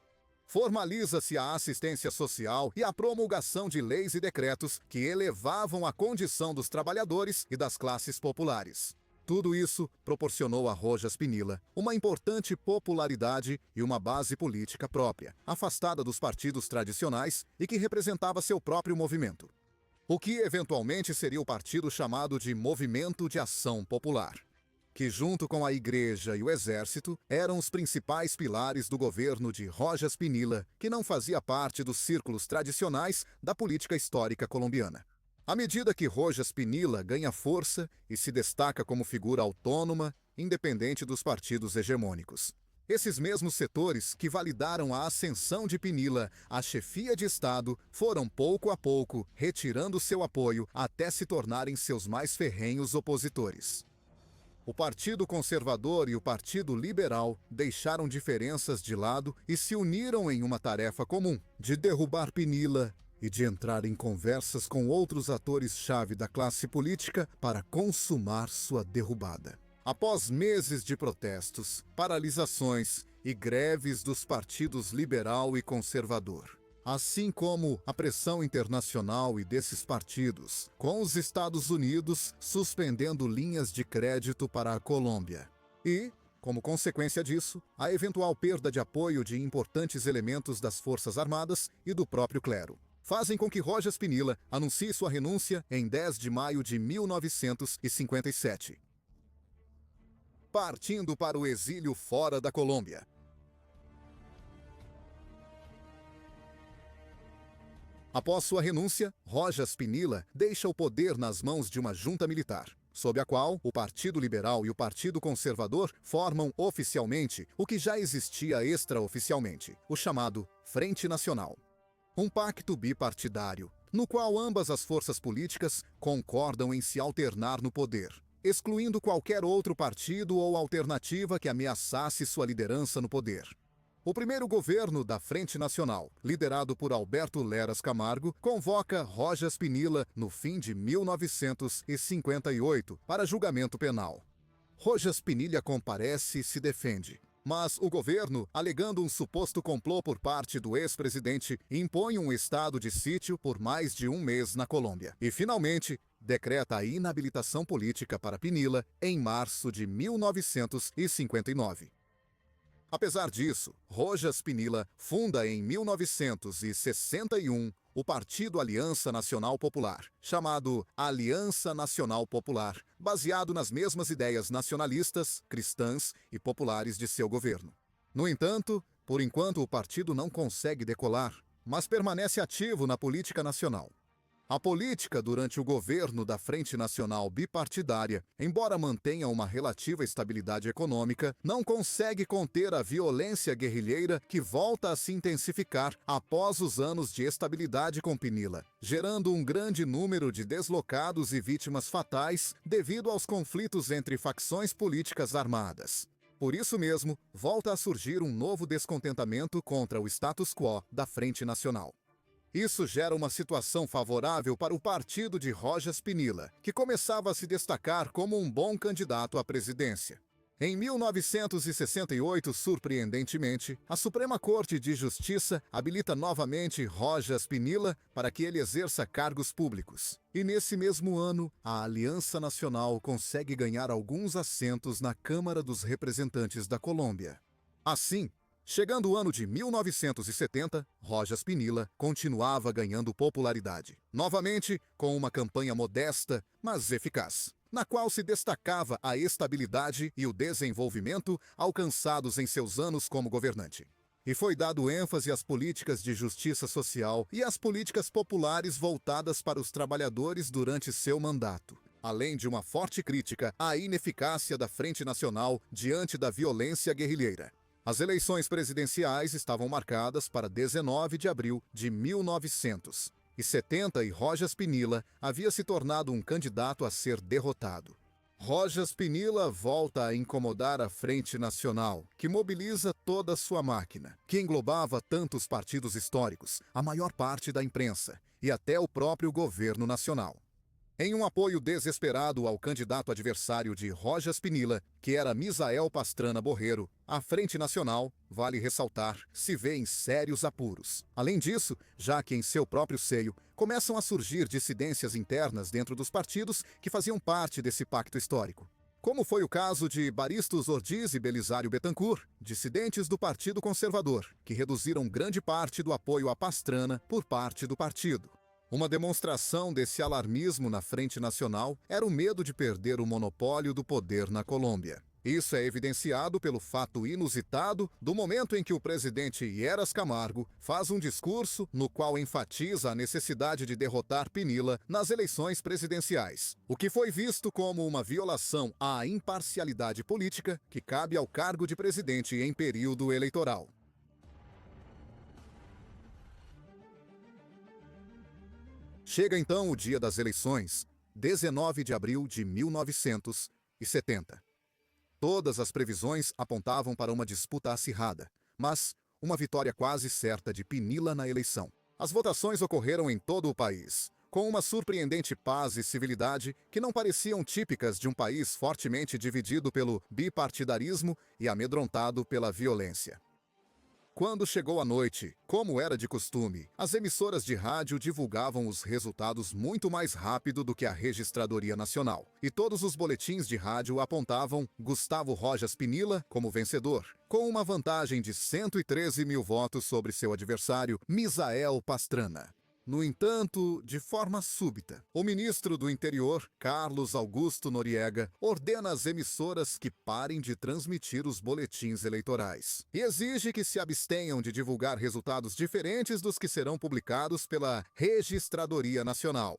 Formaliza-se a assistência social e a promulgação de leis e decretos que elevavam a condição dos trabalhadores e das classes populares. Tudo isso proporcionou a Rojas Pinilla uma importante popularidade e uma base política própria, afastada dos partidos tradicionais e que representava seu próprio movimento. O que eventualmente seria o partido chamado de Movimento de Ação Popular, que junto com a Igreja e o Exército eram os principais pilares do governo de Rojas Pinilla, que não fazia parte dos círculos tradicionais da política histórica colombiana. À medida que Rojas Pinilla ganha força e se destaca como figura autônoma, independente dos partidos hegemônicos, esses mesmos setores que validaram a ascensão de Pinilla à chefia de Estado foram pouco a pouco retirando seu apoio até se tornarem seus mais ferrenhos opositores. O Partido Conservador e o Partido Liberal deixaram diferenças de lado e se uniram em uma tarefa comum, de derrubar Pinilla e de entrar em conversas com outros atores-chave da classe política para consumar sua derrubada. Após meses de protestos, paralisações e greves dos partidos liberal e conservador, assim como a pressão internacional e desses partidos, com os Estados Unidos suspendendo linhas de crédito para a Colômbia. E, como consequência disso, a eventual perda de apoio de importantes elementos das Forças Armadas e do próprio clero, fazem com que Rojas Pinilla anuncie sua renúncia em 10 de maio de 1957, partindo para o exílio fora da Colômbia. Após sua renúncia, Rojas Pinilla deixa o poder nas mãos de uma junta militar, sob a qual o Partido Liberal e o Partido Conservador formam oficialmente o que já existia extraoficialmente, o chamado Frente Nacional. Um pacto bipartidário, no qual ambas as forças políticas concordam em se alternar no poder, excluindo qualquer outro partido ou alternativa que ameaçasse sua liderança no poder. O primeiro governo da Frente Nacional, liderado por Alberto Leras Camargo, convoca Rojas Pinilla no fim de 1958 para julgamento penal. Rojas Pinilla comparece e se defende, mas o governo, alegando um suposto complô por parte do ex-presidente, impõe um estado de sítio por mais de um mês na Colômbia e, finalmente, decreta a inabilitação política para Pinilla em março de 1959. Apesar disso, Rojas Pinilla funda em 1961 o Partido Aliança Nacional Popular, chamado Aliança Nacional Popular, baseado nas mesmas ideias nacionalistas, cristãs e populares de seu governo. No entanto, por enquanto o partido não consegue decolar, mas permanece ativo na política nacional. A política durante o governo da Frente Nacional bipartidária, embora mantenha uma relativa estabilidade econômica, não consegue conter a violência guerrilheira que volta a se intensificar após os anos de estabilidade com Pinilla, gerando um grande número de deslocados e vítimas fatais devido aos conflitos entre facções políticas armadas. Por isso mesmo, volta a surgir um novo descontentamento contra o status quo da Frente Nacional. Isso gera uma situação favorável para o partido de Rojas Pinilla, que começava a se destacar como um bom candidato à presidência. Em 1968, surpreendentemente, a Suprema Corte de Justiça habilita novamente Rojas Pinilla para que ele exerça cargos públicos. E nesse mesmo ano, a Aliança Nacional consegue ganhar alguns assentos na Câmara dos Representantes da Colômbia. Assim, chegando o ano de 1970, Rojas Pinilla continuava ganhando popularidade. Novamente, com uma campanha modesta, mas eficaz, na qual se destacava a estabilidade e o desenvolvimento alcançados em seus anos como governante. E foi dado ênfase às políticas de justiça social e às políticas populares voltadas para os trabalhadores durante seu mandato, além de uma forte crítica à ineficácia da Frente Nacional diante da violência guerrilheira. As eleições presidenciais estavam marcadas para 19 de abril de 1970 e Rojas Pinilla havia se tornado um candidato a ser derrotado. Rojas Pinilla volta a incomodar a Frente Nacional, que mobiliza toda a sua máquina, que englobava tantos partidos históricos, a maior parte da imprensa e até o próprio governo nacional. Em um apoio desesperado ao candidato adversário de Rojas Pinilla, que era Misael Pastrana Borrero, a Frente Nacional, vale ressaltar, se vê em sérios apuros. Além disso, já que em seu próprio seio começam a surgir dissidências internas dentro dos partidos que faziam parte desse pacto histórico. Como foi o caso de Baristos Ordiz e Belisário Bettancourt, dissidentes do Partido Conservador, que reduziram grande parte do apoio a Pastrana por parte do partido. Uma demonstração desse alarmismo na Frente Nacional era o medo de perder o monopólio do poder na Colômbia. Isso é evidenciado pelo fato inusitado do momento em que o presidente Lleras Camargo faz um discurso no qual enfatiza a necessidade de derrotar Pinilla nas eleições presidenciais, o que foi visto como uma violação à imparcialidade política que cabe ao cargo de presidente em período eleitoral. Chega então o dia das eleições, 19 de abril de 1970. Todas as previsões apontavam para uma disputa acirrada, mas uma vitória quase certa de Pinilla na eleição. As votações ocorreram em todo o país, com uma surpreendente paz e civilidade que não pareciam típicas de um país fortemente dividido pelo bipartidarismo e amedrontado pela violência. Quando chegou a noite, como era de costume, as emissoras de rádio divulgavam os resultados muito mais rápido do que a Registradoria Nacional, e todos os boletins de rádio apontavam Gustavo Rojas Pinilla como vencedor, com uma vantagem de 113 mil votos sobre seu adversário, Misael Pastrana. No entanto, de forma súbita, o ministro do Interior, Carlos Augusto Noriega, ordena às emissoras que parem de transmitir os boletins eleitorais e exige que se abstenham de divulgar resultados diferentes dos que serão publicados pela Registradoria Nacional.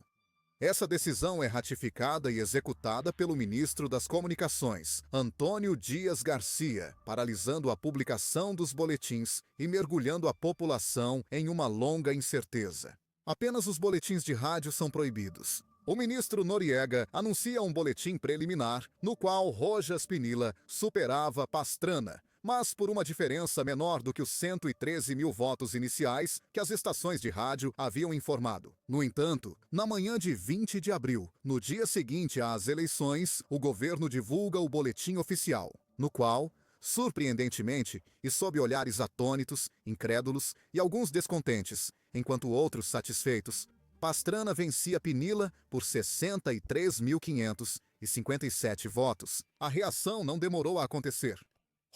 Essa decisão é ratificada e executada pelo ministro das Comunicações, Antônio Dias Garcia, paralisando a publicação dos boletins e mergulhando a população em uma longa incerteza. Apenas os boletins de rádio são proibidos. O ministro Noriega anuncia um boletim preliminar no qual Rojas Pinilla superava Pastrana, mas por uma diferença menor do que os 113 mil votos iniciais que as estações de rádio haviam informado. No entanto, na manhã de 20 de abril, no dia seguinte às eleições, o governo divulga o boletim oficial, no qual, surpreendentemente, e sob olhares atônitos, incrédulos e alguns descontentes, enquanto outros satisfeitos, Pastrana vencia Pinilla por 63.557 votos. A reação não demorou a acontecer.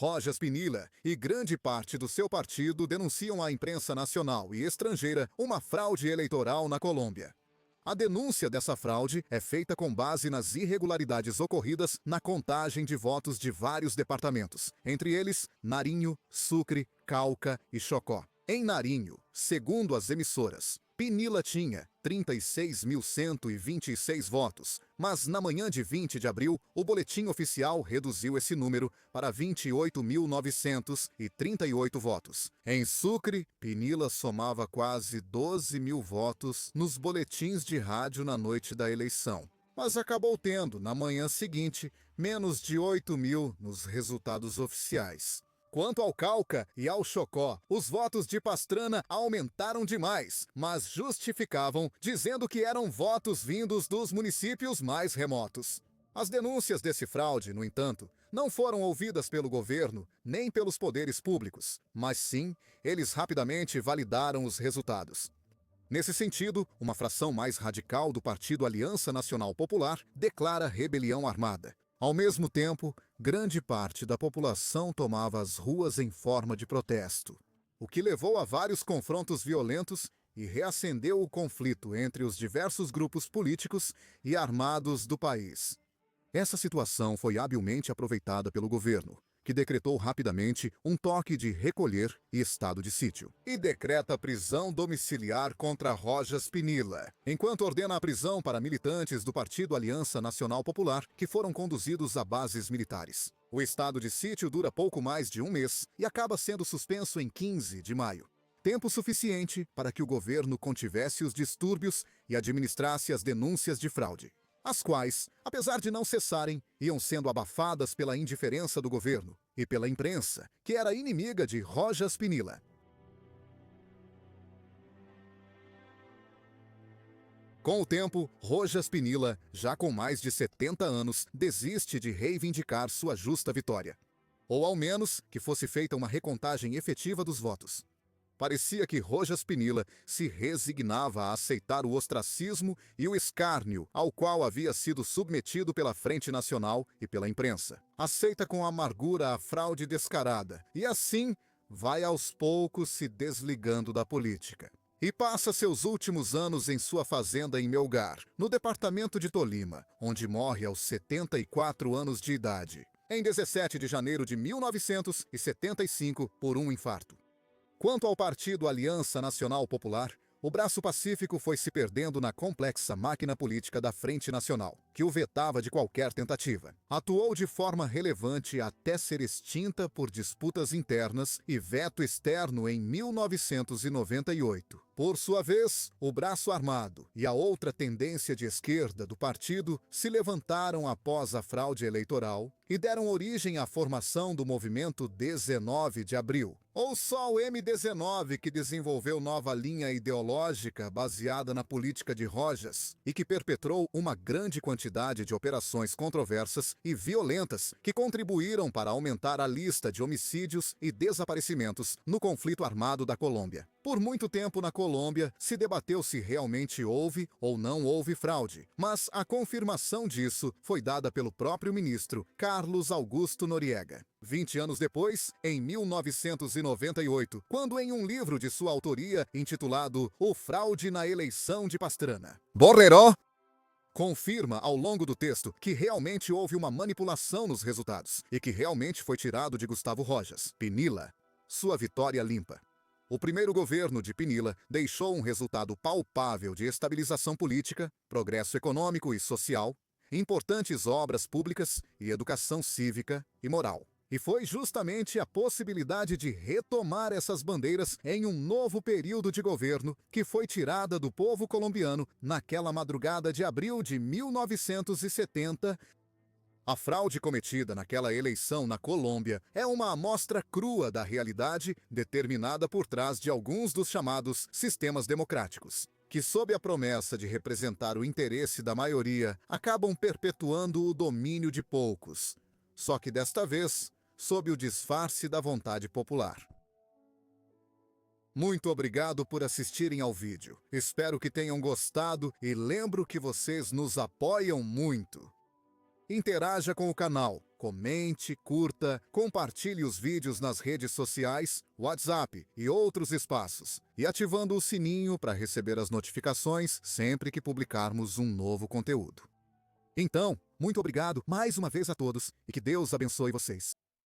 Rojas Pinilla e grande parte do seu partido denunciam à imprensa nacional e estrangeira uma fraude eleitoral na Colômbia. A denúncia dessa fraude é feita com base nas irregularidades ocorridas na contagem de votos de vários departamentos, entre eles Nariño, Sucre, Cauca e Chocó. Em Nariño, segundo as emissoras, Pinilla tinha 36.126 votos, mas na manhã de 20 de abril, o boletim oficial reduziu esse número para 28.938 votos. Em Sucre, Pinilla somava quase 12 mil votos nos boletins de rádio na noite da eleição, mas acabou tendo, na manhã seguinte, menos de 8 mil nos resultados oficiais. Quanto ao Cauca e ao Chocó, os votos de Pastrana aumentaram demais, mas justificavam, dizendo que eram votos vindos dos municípios mais remotos. As denúncias desse fraude, no entanto, não foram ouvidas pelo governo nem pelos poderes públicos, mas sim, eles rapidamente validaram os resultados. Nesse sentido, uma fração mais radical do Partido Aliança Nacional Popular declara rebelião armada. Ao mesmo tempo, grande parte da população tomava as ruas em forma de protesto, o que levou a vários confrontos violentos e reacendeu o conflito entre os diversos grupos políticos e armados do país. Essa situação foi habilmente aproveitada pelo governo, que decretou rapidamente um toque de recolher e estado de sítio, e decreta a prisão domiciliar contra Rojas Pinilla, enquanto ordena a prisão para militantes do Partido Aliança Nacional Popular que foram conduzidos a bases militares. O estado de sítio dura pouco mais de um mês e acaba sendo suspenso em 15 de maio. Tempo suficiente para que o governo contivesse os distúrbios e administrasse as denúncias de fraude, as quais, apesar de não cessarem, iam sendo abafadas pela indiferença do governo e pela imprensa, que era inimiga de Rojas Pinilla. Com o tempo, Rojas Pinilla, já com mais de 70 anos, desiste de reivindicar sua justa vitória, ou ao menos que fosse feita uma recontagem efetiva dos votos. Parecia que Rojas Pinilla se resignava a aceitar o ostracismo e o escárnio ao qual havia sido submetido pela Frente Nacional e pela imprensa. Aceita com amargura a fraude descarada e, assim, vai aos poucos se desligando da política. E passa seus últimos anos em sua fazenda em Melgar, no departamento de Tolima, onde morre aos 74 anos de idade, em 17 de janeiro de 1975, por um infarto. Quanto ao Partido Aliança Nacional Popular, o braço pacífico foi se perdendo na complexa máquina política da Frente Nacional, que o vetava de qualquer tentativa. Atuou de forma relevante até ser extinta por disputas internas e veto externo em 1998. Por sua vez, o braço armado e a outra tendência de esquerda do partido se levantaram após a fraude eleitoral e deram origem à formação do movimento 19 de abril, ou só o M19, que desenvolveu nova linha ideológica baseada na política de Rojas e que perpetrou uma grande quantidade de operações controversas e violentas que contribuíram para aumentar a lista de homicídios e desaparecimentos no conflito armado da Colômbia. Por muito tempo na Colômbia se debateu se realmente houve ou não houve fraude, mas a confirmação disso foi dada pelo próprio ministro Carlos Augusto Noriega. 20 anos depois, em 1998, quando em um livro de sua autoria intitulado O Fraude na Eleição de Pastrana, Borrero confirma ao longo do texto que realmente houve uma manipulação nos resultados e que realmente foi tirado de Gustavo Rojas Pinilla sua vitória limpa. O primeiro governo de Pinilla deixou um resultado palpável de estabilização política, progresso econômico e social, importantes obras públicas e educação cívica e moral. E foi justamente a possibilidade de retomar essas bandeiras em um novo período de governo que foi tirada do povo colombiano naquela madrugada de abril de 1970. A fraude cometida naquela eleição na Colômbia é uma amostra crua da realidade determinada por trás de alguns dos chamados sistemas democráticos, que, sob a promessa de representar o interesse da maioria, acabam perpetuando o domínio de poucos. Só que desta vez, sob o disfarce da vontade popular. Muito obrigado por assistirem ao vídeo. Espero que tenham gostado e lembro que vocês nos apoiam muito. Interaja com o canal, comente, curta, compartilhe os vídeos nas redes sociais, WhatsApp e outros espaços, e ativando o sininho para receber as notificações sempre que publicarmos um novo conteúdo. Então, muito obrigado mais uma vez a todos e que Deus abençoe vocês.